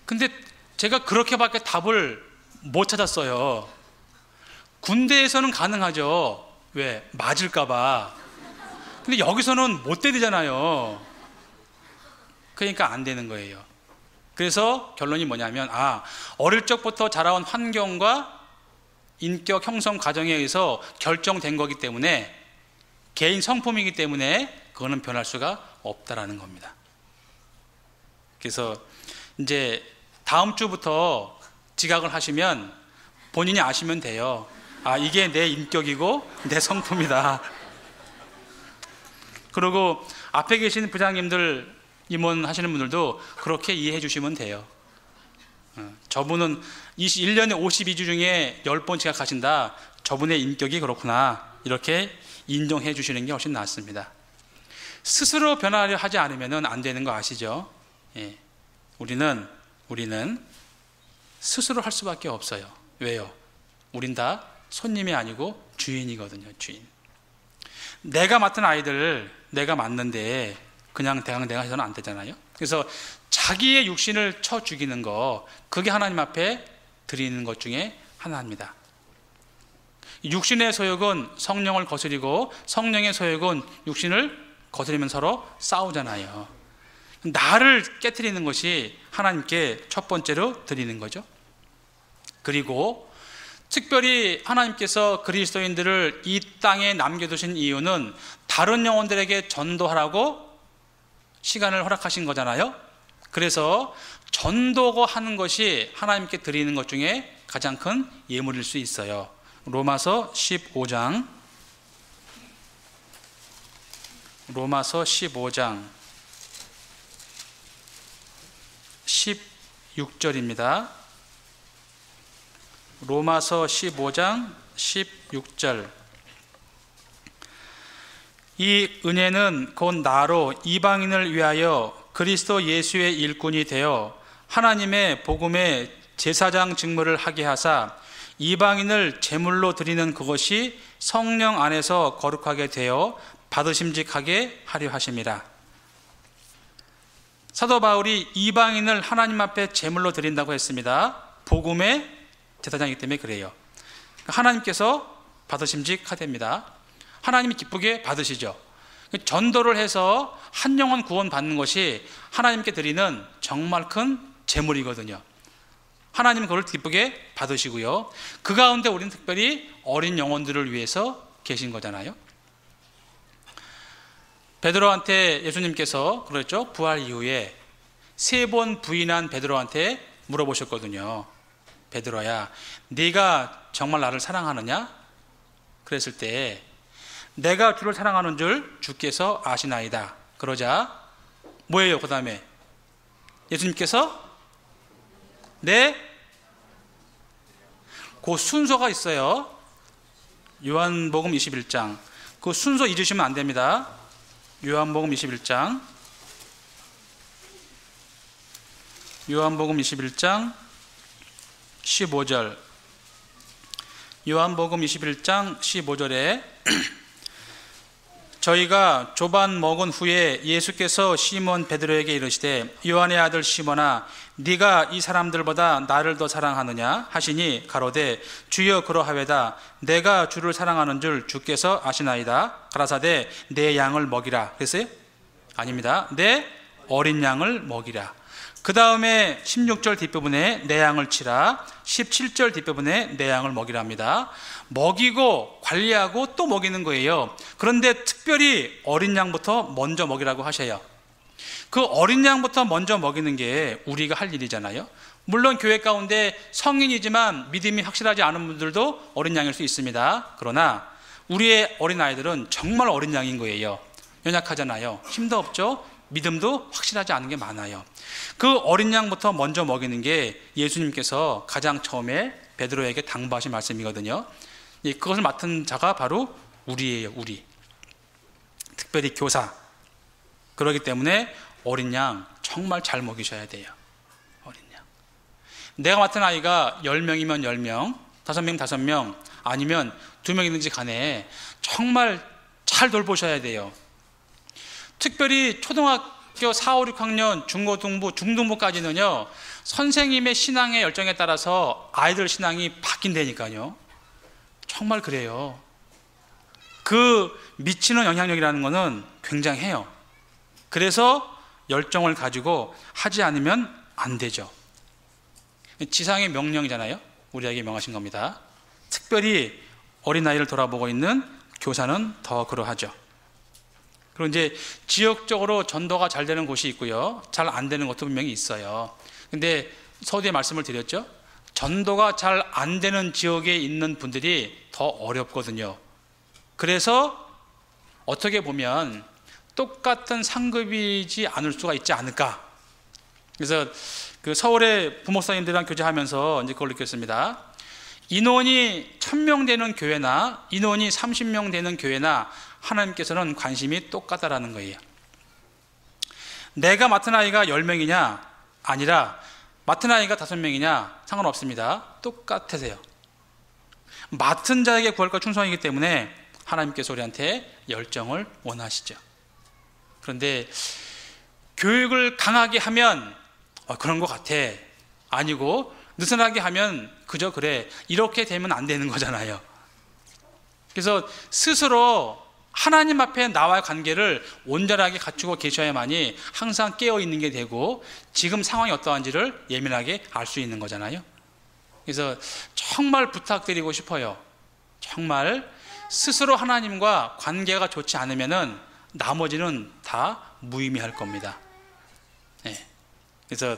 S1: 근데 제가 그렇게밖에 답을 못 찾았어요. 군대에서는 가능하죠. 왜? 맞을까봐. 근데 여기서는 못 때리잖아요. 그러니까 안 되는 거예요. 그래서 결론이 뭐냐면, 어릴 적부터 자라온 환경과 인격 형성 과정에 의해서 결정된 거기 때문에, 개인 성품이기 때문에 그거는 변할 수가 없다라는 겁니다. 그래서 이제 다음 주부터 지각을 하시면 본인이 아시면 돼요. 이게 내 인격이고 내 성품이다. 그리고 앞에 계신 부장님들, 임원 하시는 분들도 그렇게 이해해 주시면 돼요. 저분은 1년에 52주 중에 10번 지각하신다. 저분의 인격이 그렇구나. 이렇게 인정해 주시는 게 훨씬 낫습니다. 스스로 변하려 하지 않으면 안 되는 거 아시죠? 예. 우리는 스스로 할 수밖에 없어요. 왜요? 우린 다 손님이 아니고 주인이거든요. 주인. 내가 맡은 아이들 내가 맡는데 그냥 대강 해서는 안 되잖아요. 그래서 자기의 육신을 쳐 죽이는 거, 그게 하나님 앞에 드리는 것 중에 하나입니다. 육신의 소욕은 성령을 거스리고 성령의 소욕은 육신을 거스리면 서로 싸우잖아요. 나를 깨트리는 것이 하나님께 첫 번째로 드리는 거죠. 그리고 특별히 하나님께서 그리스도인들을 이 땅에 남겨두신 이유는 다른 영혼들에게 전도하라고 시간을 허락하신 거잖아요. 그래서 전도고 하는 것이 하나님께 드리는 것 중에 가장 큰 예물일 수 있어요. 로마서 15장 16절입니다. 로마서 15장 16절. 이 은혜는 곧 나로 이방인을 위하여 그리스도 예수의 일꾼이 되어 하나님의 복음의 제사장 직무를 하게 하사 이방인을 제물로 드리는 그것이 성령 안에서 거룩하게 되어 받으심직하게 하려 하심이라. 사도 바울이 이방인을 하나님 앞에 제물로 드린다고 했습니다. 복음의 제사장이기 때문에 그래요. 하나님께서 받으심직하됩니다. 하나님이 기쁘게 받으시죠. 전도를 해서 한 영혼 구원 받는 것이 하나님께 드리는 정말 큰 제물이거든요. 하나님은 그걸 기쁘게 받으시고요. 그 가운데 우리는 특별히 어린 영혼들을 위해서 계신 거잖아요. 베드로한테 예수님께서 그랬죠. 부활 이후에 3번 부인한 베드로한테 물어보셨거든요. 베드로야, 네가 정말 나를 사랑하느냐? 그랬을 때 내가 주를 사랑하는 줄 주께서 아시나이다. 그러자 뭐예요? 그 다음에 예수님께서 그 순서가 있어요. 요한복음 21장. 그 순서 잊으시면 안 됩니다. 요한복음 21장 15절. 요한복음 21장 15절에 저희가 조반 먹은 후에 예수께서 시몬 베드로에게 이르시되 요한의 아들 시몬아 네가 이 사람들보다 나를 더 사랑하느냐 하시니 가로되 주여 그러하외다. 내가 주를 사랑하는 줄 주께서 아시나이다. 가라사대 내 양을 먹이라. 그랬어요? 아닙니다. 내 어린 양을 먹이라. 그 다음에 16절 뒷부분에 내 양을 치라. 17절 뒷부분에 내 양을 먹이라 합니다. 먹이고 관리하고 또 먹이는 거예요. 그런데 특별히 어린 양부터 먼저 먹이라고 하셔요. 그 어린 양부터 먼저 먹이는 게 우리가 할 일이잖아요. 물론 교회 가운데 성인이지만 믿음이 확실하지 않은 분들도 어린 양일 수 있습니다. 그러나 우리의 어린아이들은 정말 어린 양인 거예요. 연약하잖아요. 힘도 없죠. 믿음도 확실하지 않은 게 많아요. 그 어린 양부터 먼저 먹이는 게 예수님께서 가장 처음에 베드로에게 당부하신 말씀이거든요. 그것을 맡은 자가 바로 우리예요. 우리. 특별히 교사. 그렇기 때문에 어린 양 정말 잘 먹이셔야 돼요. 어린 양. 내가 맡은 아이가 10명이면 10명, 5명 5명, 아니면 2명이든지 간에 정말 잘 돌보셔야 돼요. 특별히 초등학교 4, 5, 6학년, 중고등부, 중등부까지는요, 선생님의 신앙의 열정에 따라서 아이들 신앙이 바뀐다니까요. 정말 그래요. 그 미치는 영향력이라는 것은 굉장해요. 그래서 열정을 가지고 하지 않으면 안 되죠. 지상의 명령이잖아요. 우리에게 명하신 겁니다. 특별히 어린아이를 돌아보고 있는 교사는 더 그러하죠. 그리고 이제 지역적으로 전도가 잘 되는 곳이 있고요. 잘 안 되는 곳도 분명히 있어요. 근데 서두에 말씀을 드렸죠. 전도가 잘 안 되는 지역에 있는 분들이 더 어렵거든요. 그래서 어떻게 보면 똑같은 상급이지 않을 수가 있지 않을까. 그래서 그 서울의 부목사님들이랑 교제하면서 이제 그걸 느꼈습니다. 인원이 1000명 되는 교회나 인원이 30명 되는 교회나 하나님께서는 관심이 똑같다라는 거예요. 내가 맡은 아이가 10명이냐 아니라 맡은 아이가 5명이냐 상관없습니다. 똑같으세요. 맡은 자에게 구할과 충성이기 때문에 하나님께서 우리한테 열정을 원하시죠. 그런데 교육을 강하게 하면 그런 것 같아. 아니고 느슨하게 하면 그저 그래. 이렇게 되면 안 되는 거잖아요. 그래서 스스로 하나님 앞에 나와의 관계를 온전하게 갖추고 계셔야만이 항상 깨어있는 게 되고 지금 상황이 어떠한지를 예민하게 알 수 있는 거잖아요. 그래서 정말 부탁드리고 싶어요. 정말 스스로 하나님과 관계가 좋지 않으면은 나머지는 다 무의미할 겁니다. 네. 그래서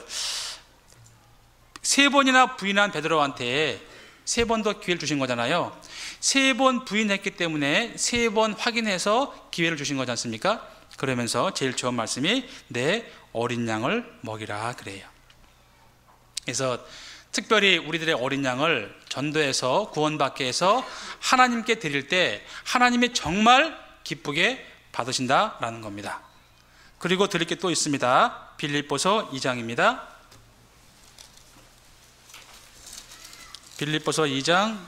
S1: 3번이나 부인한 베드로한테 3번 더 기회를 주신 거잖아요. 3번 부인했기 때문에 3번 확인해서 기회를 주신 거지 않습니까? 그러면서 제일 좋은 말씀이 내 어린 양을 먹이라 그래요. 그래서 특별히 우리들의 어린 양을 전도해서 구원받게 해서 하나님께 드릴 때 하나님이 정말 기쁘게 받으신다라는 겁니다. 그리고 드릴 게 또 있습니다. 빌립보서 2장입니다. 빌립보서 2장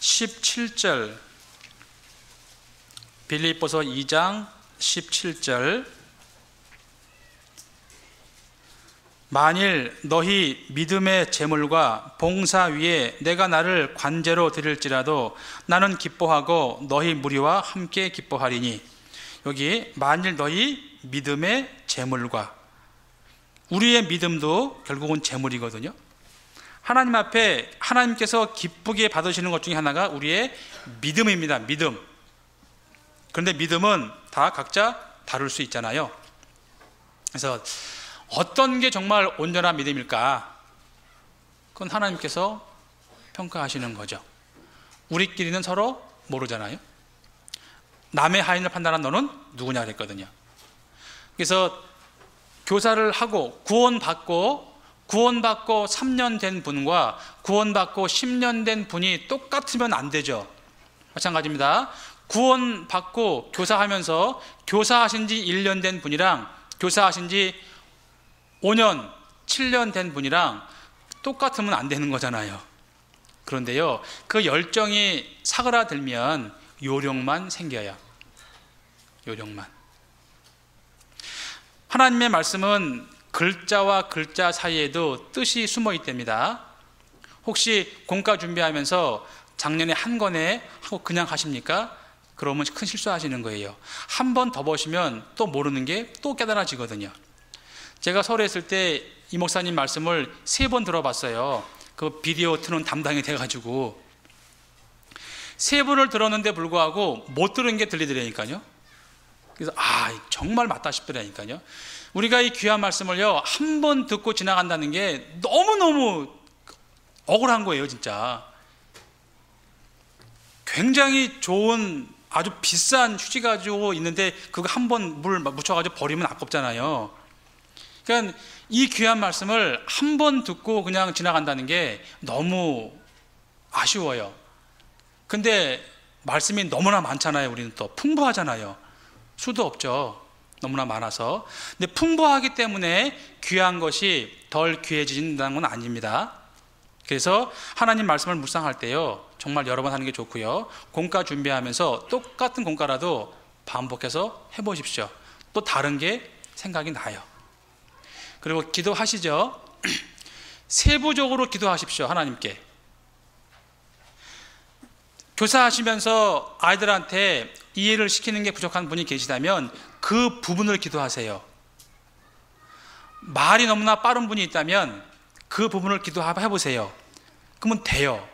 S1: 17절. 빌립보서 2장 17절. 만일 너희 믿음의 제물과 봉사 위에 내가 나를 관제로 드릴지라도 나는 기뻐하고 너희 무리와 함께 기뻐하리니. 여기 만일 너희 믿음의 제물과, 우리의 믿음도 결국은 제물이거든요. 하나님 앞에 하나님께서 기쁘게 받으시는 것 중에 하나가 우리의 믿음입니다. 믿음. 그런데 믿음은 다 각자 다를 수 있잖아요. 그래서 어떤 게 정말 온전한 믿음일까? 그건 하나님께서 평가하시는 거죠. 우리끼리는 서로 모르잖아요. 남의 하인을 판단한 너는 누구냐 그랬거든요. 그래서 교사를 하고 구원받고 3년 된 분과 구원받고 10년 된 분이 똑같으면 안 되죠. 마찬가지입니다. 구원받고 교사하면서 교사하신 지 1년 된 분이랑 교사하신 지 5년, 7년 된 분이랑 똑같으면 안 되는 거잖아요. 그런데요, 그 열정이 사그라들면 요령만 생겨요. 요령만. 하나님의 말씀은 글자와 글자 사이에도 뜻이 숨어 있답니다. 혹시 공과 준비하면서 작년에 한 권에 하고 그냥 하십니까? 그러면 큰 실수하시는 거예요. 한 번 더 보시면 또 모르는 게 또 깨달아지거든요. 제가 서울에 있을 때 이 목사님 말씀을 3번 들어봤어요. 그 비디오 트는 담당이 돼가지고 3번을 들었는데 불구하고 못 들은 게 들리더라니까요. 그래서 정말 맞다 싶더라니까요. 우리가 이 귀한 말씀을요, 한 번 듣고 지나간다는 게 너무너무 억울한 거예요, 진짜. 굉장히 좋은 아주 비싼 휴지 가지고 있는데 그거 한 번 물 묻혀가지고 버리면 아깝잖아요. 그러니까 이 귀한 말씀을 한 번 듣고 그냥 지나간다는 게 너무 아쉬워요. 근데 말씀이 너무나 많잖아요. 우리는 또 풍부하잖아요. 수도 없죠. 너무나 많아서. 근데 풍부하기 때문에 귀한 것이 덜 귀해진다는 건 아닙니다. 그래서 하나님 말씀을 묵상할 때요, 정말 여러 번 하는 게 좋고요, 공과 준비하면서 똑같은 공과라도 반복해서 해보십시오. 또 다른 게 생각이 나요. 그리고 기도하시죠. 세부적으로 기도하십시오. 하나님께. 교사하시면서 아이들한테 이해를 시키는 게 부족한 분이 계시다면 그 부분을 기도하세요. 말이 너무나 빠른 분이 있다면 그 부분을 기도해보세요. 그러면 돼요.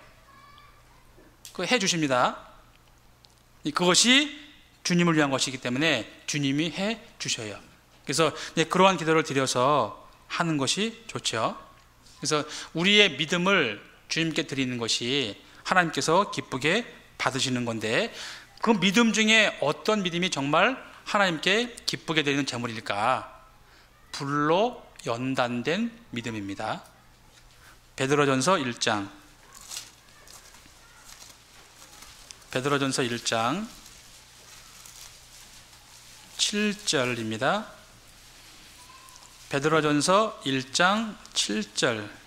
S1: 그거 해주십니다. 그것이 주님을 위한 것이기 때문에 주님이 해주셔요. 그래서 그러한 기도를 드려서 하는 것이 좋죠. 그래서 우리의 믿음을 주님께 드리는 것이 하나님께서 기쁘게 받으시는 건데, 그 믿음 중에 어떤 믿음이 정말 하나님께 기쁘게 드리는 제물일까? 불로 연단된 믿음입니다. 베드로전서 1장 7절입니다. 베드로전서 1장 7절.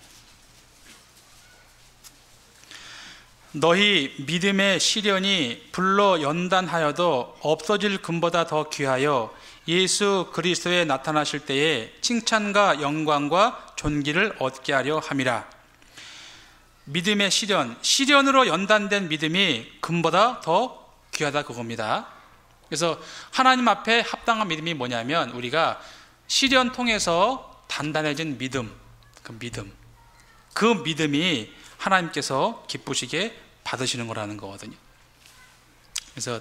S1: 너희 믿음의 시련이 불로 연단하여도 없어질 금보다 더 귀하여 예수 그리스도에 나타나실 때에 칭찬과 영광과 존귀를 얻게 하려 함이라. 믿음의 시련으로 연단된 믿음이 금보다 더 귀하다, 그겁니다. 그래서 하나님 앞에 합당한 믿음이 뭐냐면, 우리가 시련 통해서 단단해진 믿음, 그 믿음이 하나님께서 기쁘시게 받으시는 거라는 거거든요. 그래서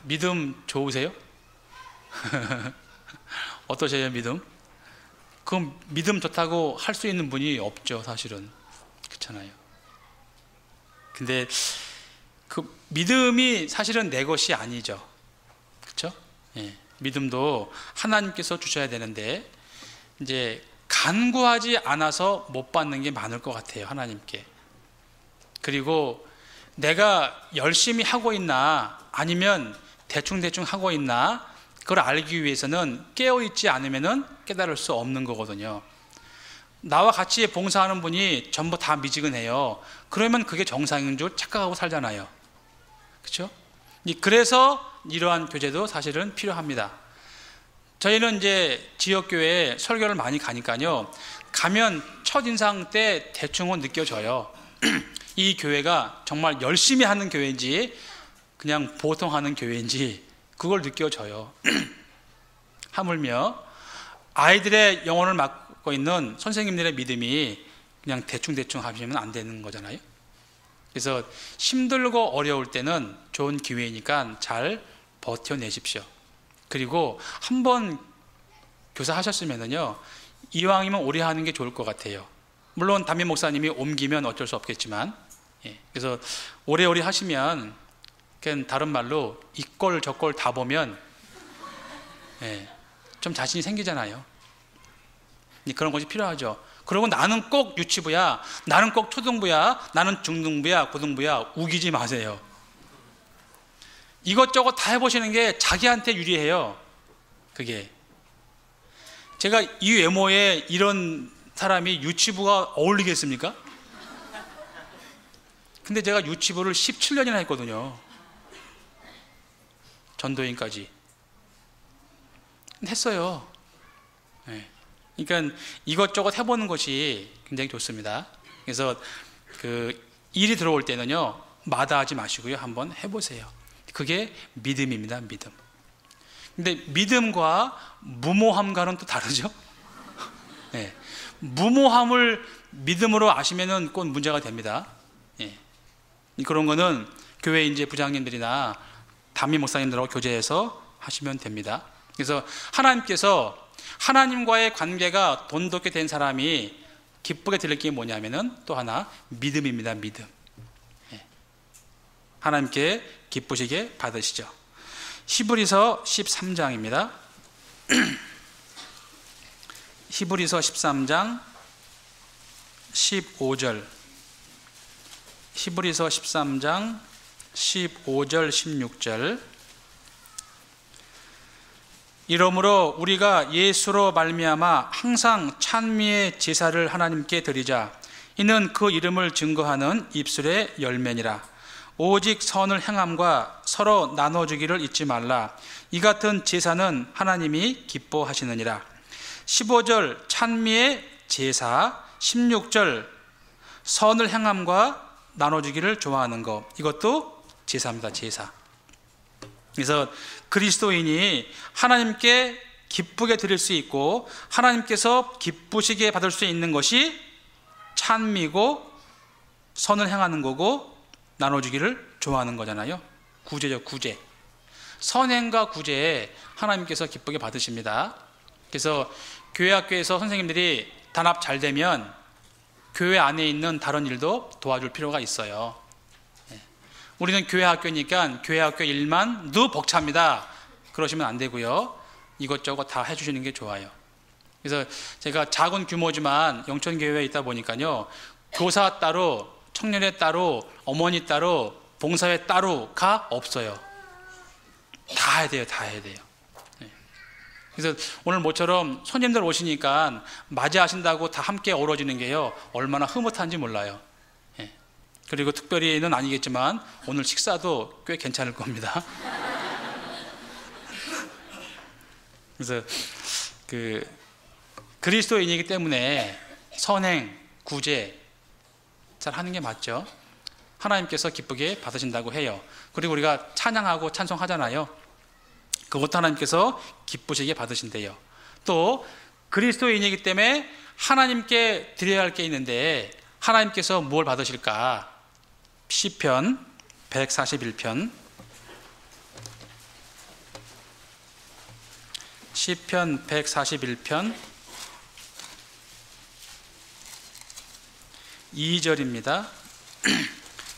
S1: 믿음 좋으세요? 어떠세요, 믿음? 그 믿음 좋다고 할 수 있는 분이 없죠, 사실은. 그렇잖아요. 근데 그 믿음이 사실은 내 것이 아니죠. 그렇죠? 예. 믿음도 하나님께서 주셔야 되는데, 이제 간구하지 않아서 못 받는 게 많을 것 같아요, 하나님께. 그리고 내가 열심히 하고 있나 아니면 대충대충 하고 있나, 그걸 알기 위해서는 깨어있지 않으면 깨달을 수 없는 거거든요. 나와 같이 봉사하는 분이 전부 다 미지근해요. 그러면 그게 정상인 줄 착각하고 살잖아요. 그렇죠? 그래서 이러한 교제도 사실은 필요합니다. 저희는 이제 지역교회에 설교를 많이 가니까요, 가면 첫인상 때 대충은 느껴져요. 이 교회가 정말 열심히 하는 교회인지 그냥 보통 하는 교회인지 그걸 느껴져요. 하물며 아이들의 영혼을 맡고 있는 선생님들의 믿음이 그냥 대충대충 하시면 안 되는 거잖아요. 그래서 힘들고 어려울 때는 좋은 기회이니까 잘 버텨내십시오. 그리고 한번 교사하셨으면요, 이왕이면 오래 하는 게 좋을 것 같아요. 물론 담임 목사님이 옮기면 어쩔 수 없겠지만, 그래서 오래오래 하시면, 다른 말로 이꼴 저꼴 다 보면 좀 자신이 생기잖아요. 그런 것이 필요하죠. 그리고 나는 꼭 유치부야, 나는 꼭 초등부야, 나는 중등부야, 고등부야, 우기지 마세요. 이것저것 다 해보시는 게 자기한테 유리해요. 그게 제가 이 외모에 이런 사람이 유치부가 어울리겠습니까? 근데 제가 유치부를 17년이나 했거든요. 전도인까지 했어요. 그러니까 이것저것 해보는 것이 굉장히 좋습니다. 그래서 그 일이 들어올 때는요, 마다하지 마시고요, 한번 해보세요. 그게 믿음입니다, 믿음. 근데 믿음과 무모함과는 또 다르죠. 무모함을 믿음으로 아시면은 꼭 문제가 됩니다. 그런 거는 교회 이제 부장님들이나 담임 목사님들하고 교제해서 하시면 됩니다. 그래서 하나님께서 하나님과의 관계가 돈독게 된 사람이 기쁘게 드릴 게 뭐냐면은 또 하나 믿음입니다. 믿음. 하나님께 기쁘시게 받으시죠. 히브리서 13장입니다. 히브리서 13장 15절, 히브리서 13장 15절 16절. 이러므로 우리가 예수로 말미암아 항상 찬미의 제사를 하나님께 드리자. 이는 그 이름을 증거하는 입술의 열매니라. 오직 선을 행함과 서로 나눠주기를 잊지 말라. 이 같은 제사는 하나님이 기뻐하시느니라. 15절 찬미의 제사, 16절 선을 행함과 나눠주기를 좋아하는 것, 이것도 제사입니다. 제사. 그래서 그리스도인이 하나님께 기쁘게 드릴 수 있고 하나님께서 기쁘시게 받을 수 있는 것이 찬미고 선을 행하는 거고 나눠주기를 좋아하는 거잖아요. 구제죠. 구제. 선행과 구제에 하나님께서 기쁘게 받으십니다. 그래서 교회 학교에서 선생님들이 단합 잘 되면 교회 안에 있는 다른 일도 도와줄 필요가 있어요. 우리는 교회 학교니까 교회 학교 일만 늘 벅찹니다. 그러시면 안 되고요. 이것저것 다 해주시는 게 좋아요. 그래서 제가 작은 규모지만 영천교회에 있다 보니까요, 교사 따로, 청년회 따로, 어머니 따로, 봉사회 따로가 없어요. 다 해야 돼요. 다 해야 돼요. 그래서 오늘 모처럼 손님들 오시니까 맞이하신다고 다 함께 어우러지는 게요, 얼마나 흐뭇한지 몰라요. 그리고 특별히는 아니겠지만 오늘 식사도 꽤 괜찮을 겁니다. 그래서 그리스도인이기 때문에 선행, 구제 잘 하는 게 맞죠. 하나님께서 기쁘게 받으신다고 해요. 그리고 우리가 찬양하고 찬송하잖아요. 그것도 하나님께서 기쁘시게 받으신대요. 또 그리스도인이기 때문에 하나님께 드려야 할 게 있는데 하나님께서 무엇을 받으실까? 시편 141편, 시편 141편 2절입니다.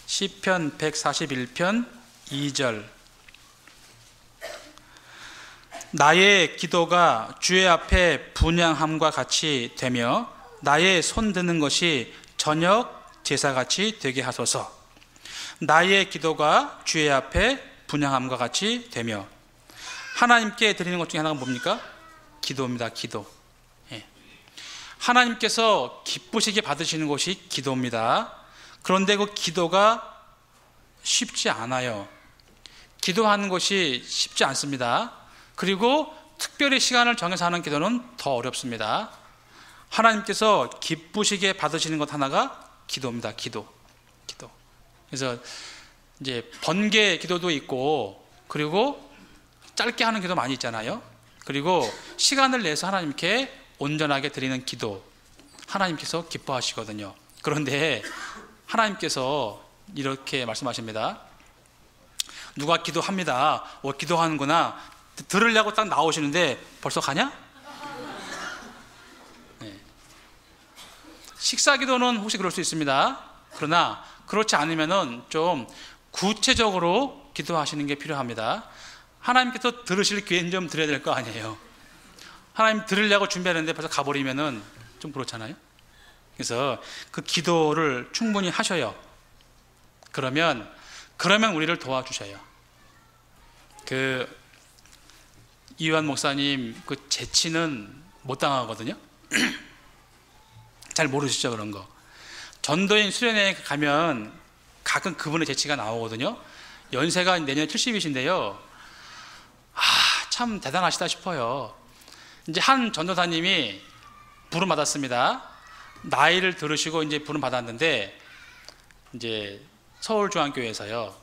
S1: 시편 141편 2절. 나의 기도가 주의 앞에 분향함과 같이 되며 나의 손 드는 것이 저녁 제사같이 되게 하소서. 나의 기도가 주의 앞에 분향함과 같이 되며, 하나님께 드리는 것 중에 하나가 뭡니까? 기도입니다. 기도. 하나님께서 기쁘시게 받으시는 것이 기도입니다. 그런데 그 기도가 쉽지 않아요. 기도하는 것이 쉽지 않습니다. 그리고 특별히 시간을 정해서 하는 기도는 더 어렵습니다. 하나님께서 기쁘시게 받으시는 것 하나가 기도입니다. 기도. 그래서 이제 번개 기도도 있고, 그리고 짧게 하는 기도 많이 있잖아요. 그리고 시간을 내서 하나님께 온전하게 드리는 기도, 하나님께서 기뻐하시거든요. 그런데 하나님께서 이렇게 말씀하십니다. 누가 기도합니다. 기도하는구나. 들으려고 딱 나오시는데 벌써 가냐? 네. 식사 기도는 혹시 그럴 수 있습니다. 그러나 그렇지 않으면은 좀 구체적으로 기도하시는 게 필요합니다. 하나님께서 들으실 기회는 좀 드려야 될 거 아니에요. 하나님 들으려고 준비하는데 벌써 가버리면은 좀 그렇잖아요. 그래서 그 기도를 충분히 하셔요. 그러면 우리를 도와주셔요. 이완 목사님 그 재치는 못 당하거든요. 잘 모르시죠, 그런 거. 전도인 수련회에 가면 가끔 그분의 재치가 나오거든요. 연세가 내년에 70이신데요. 참 대단하시다 싶어요. 이제 한 전도사님이 부름 받았습니다. 나이를 들으시고 이제 부름 받았는데, 이제 서울중앙교회에서요.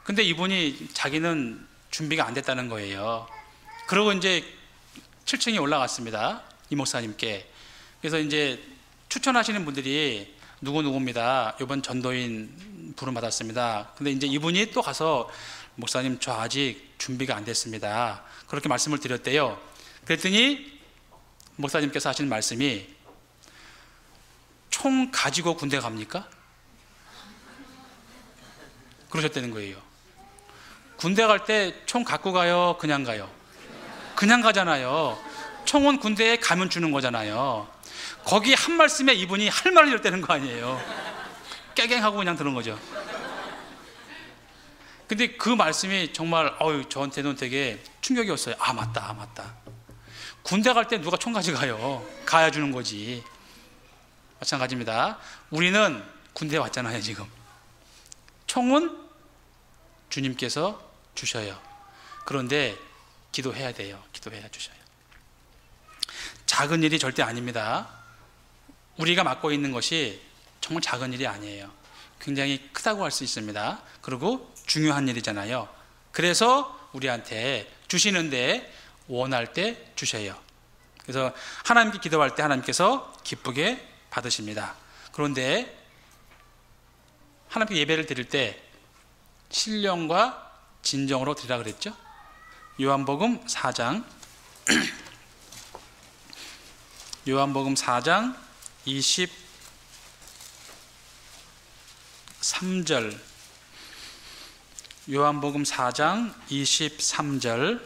S1: 근데 이분이 자기는 준비가 안 됐다는 거예요. 그러고 이제 7층에 올라갔습니다. 이 목사님께. 그래서 이제 추천하시는 분들이 누구입니다. 이번 전도인 부름 받았습니다. 근데 이제 이분이 또 가서 목사님 저 아직 준비가 안 됐습니다. 그렇게 말씀을 드렸대요. 그랬더니 목사님께서 하시는 말씀이 총 가지고 군대 갑니까? 그러셨다는 거예요. 군대 갈 때 총 갖고 가요? 그냥 가요? 그냥 가잖아요. 총은 군대에 가면 주는 거잖아요. 거기 한 말씀에 이분이 할 말을 이랬다는 거 아니에요. 깨갱하고 그냥 들은 거죠. 근데 그 말씀이 정말 저한테는 되게 충격이었어요. 아 맞다. 군대 갈 때 누가 총 가져가요? 가야 주는 거지. 마찬가지입니다. 우리는 군대에 왔잖아요. 지금 총은 주님께서 주셔요. 그런데 기도해야 돼요. 기도해야 주셔요. 작은 일이 절대 아닙니다. 우리가 맡고 있는 것이 정말 작은 일이 아니에요. 굉장히 크다고 할 수 있습니다. 그리고 중요한 일이잖아요. 그래서 우리한테 주시는데 원할 때 주셔요. 그래서 하나님께 기도할 때 하나님께서 기쁘게 받으십니다. 그런데 하나님께 예배를 드릴 때 신령과 진정으로 드리라 그랬죠. 요한복음 4장 요한복음 4장 23절 요한복음 4장 23절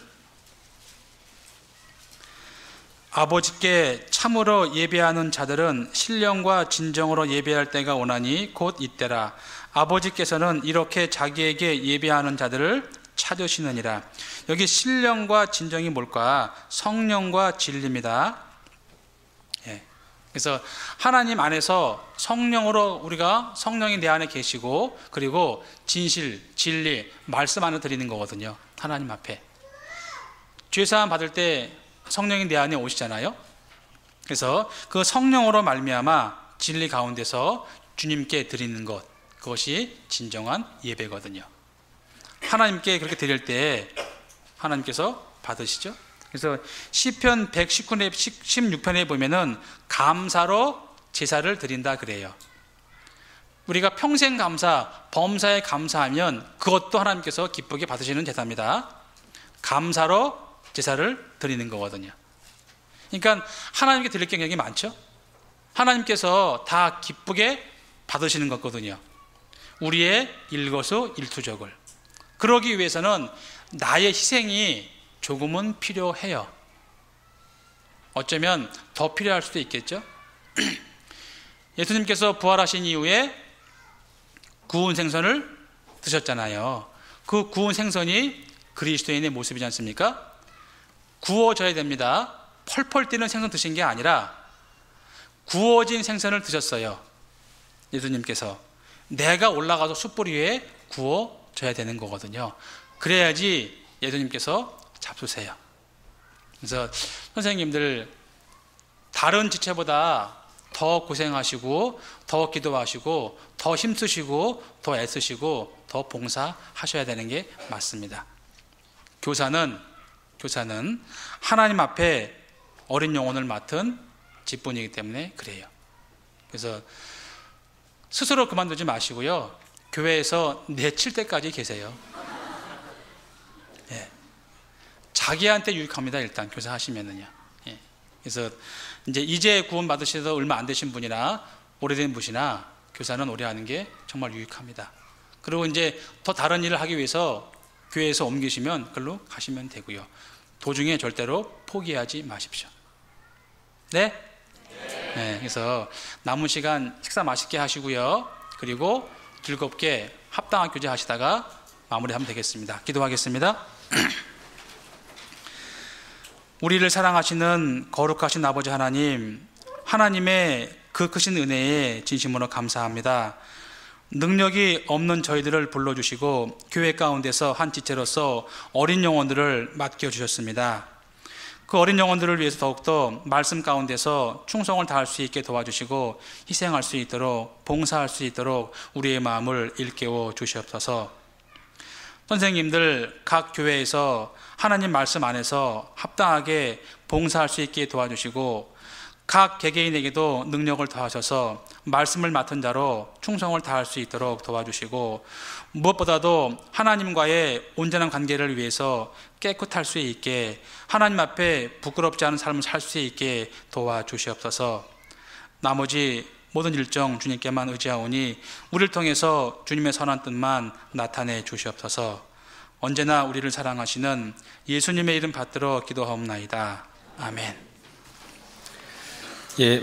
S1: 아버지께 참으로 예배하는 자들은 신령과 진정으로 예배할 때가 오나니 곧 이때라. 아버지께서는 이렇게 자기에게 예배하는 자들을 찾으시느니라. 여기 신령과 진정이 뭘까? 성령과 진리입니다. 그래서 하나님 안에서 성령으로 우리가 성령이 내 안에 계시고 그리고 진실, 진리, 말씀 안에 드리는 거거든요. 하나님 앞에 죄사함 받을 때 성령이 내 안에 오시잖아요. 그래서 그 성령으로 말미암아 진리 가운데서 주님께 드리는 것, 그것이 진정한 예배거든요. 하나님께 그렇게 드릴 때 하나님께서 받으시죠. 그래서 시편 116편에 보면은 감사로 제사를 드린다 그래요. 우리가 평생 감사, 범사에 감사하면 그것도 하나님께서 기쁘게 받으시는 제사입니다. 감사로 제사를 드리는 거거든요. 그러니까 하나님께 드릴 게 굉장히 많죠. 하나님께서 다 기쁘게 받으시는 거거든요. 우리의 일거수일투족을. 그러기 위해서는 나의 희생이 조금은 필요해요. 어쩌면 더 필요할 수도 있겠죠. 예수님께서 부활하신 이후에 구운 생선을 드셨잖아요. 그 구운 생선이 그리스도인의 모습이지 않습니까? 구워져야 됩니다. 펄펄 뛰는 생선 드신 게 아니라 구워진 생선을 드셨어요. 예수님께서 내가 올라가서 숯불 위에 구워져야 되는 거거든요. 그래야지 예수님께서 잡수세요. 그래서 선생님들 다른 지체보다 더 고생하시고 더 기도하시고 더 힘쓰시고 더 애쓰시고 더 봉사하셔야 되는 게 맞습니다. 교사는 하나님 앞에 어린 영혼을 맡은 직분이기 때문에 그래요. 그래서 스스로 그만두지 마시고요. 교회에서 내칠 때까지 계세요. 자기한테 유익합니다. 일단 교사 하시면은요. 그래서 이제 구원 받으셔서 얼마 안 되신 분이나 오래된 분이나 교사는 오래 하는 게 정말 유익합니다. 그리고 이제 더 다른 일을 하기 위해서 교회에서 옮기시면 그걸로 가시면 되고요. 도중에 절대로 포기하지 마십시오. 네? 그래서 남은 시간 식사 맛있게 하시고요. 그리고 즐겁게 합당한 교제 하시다가 마무리하면 되겠습니다. 기도하겠습니다. 우리를 사랑하시는 거룩하신 아버지 하나님, 하나님의 그 크신 은혜에 진심으로 감사합니다. 능력이 없는 저희들을 불러주시고 교회 가운데서 한 지체로서 어린 영혼들을 맡겨주셨습니다. 그 어린 영혼들을 위해서 더욱더 말씀 가운데서 충성을 다할 수 있게 도와주시고 희생할 수 있도록 봉사할 수 있도록 우리의 마음을 일깨워 주시옵소서. 선생님들 각 교회에서 하나님 말씀 안에서 합당하게 봉사할 수 있게 도와주시고 각 개개인에게도 능력을 더하셔서 말씀을 맡은 자로 충성을 다할 수 있도록 도와주시고, 무엇보다도 하나님과의 온전한 관계를 위해서 깨끗할 수 있게, 하나님 앞에 부끄럽지 않은 삶을 살 수 있게 도와주시옵소서. 나머지 모든 일정 주님께만 의지하오니 우리를 통해서 주님의 선한 뜻만 나타내 주시옵소서. 언제나 우리를 사랑하시는 예수님의 이름 받들어 기도하옵나이다. 아멘.
S2: 예.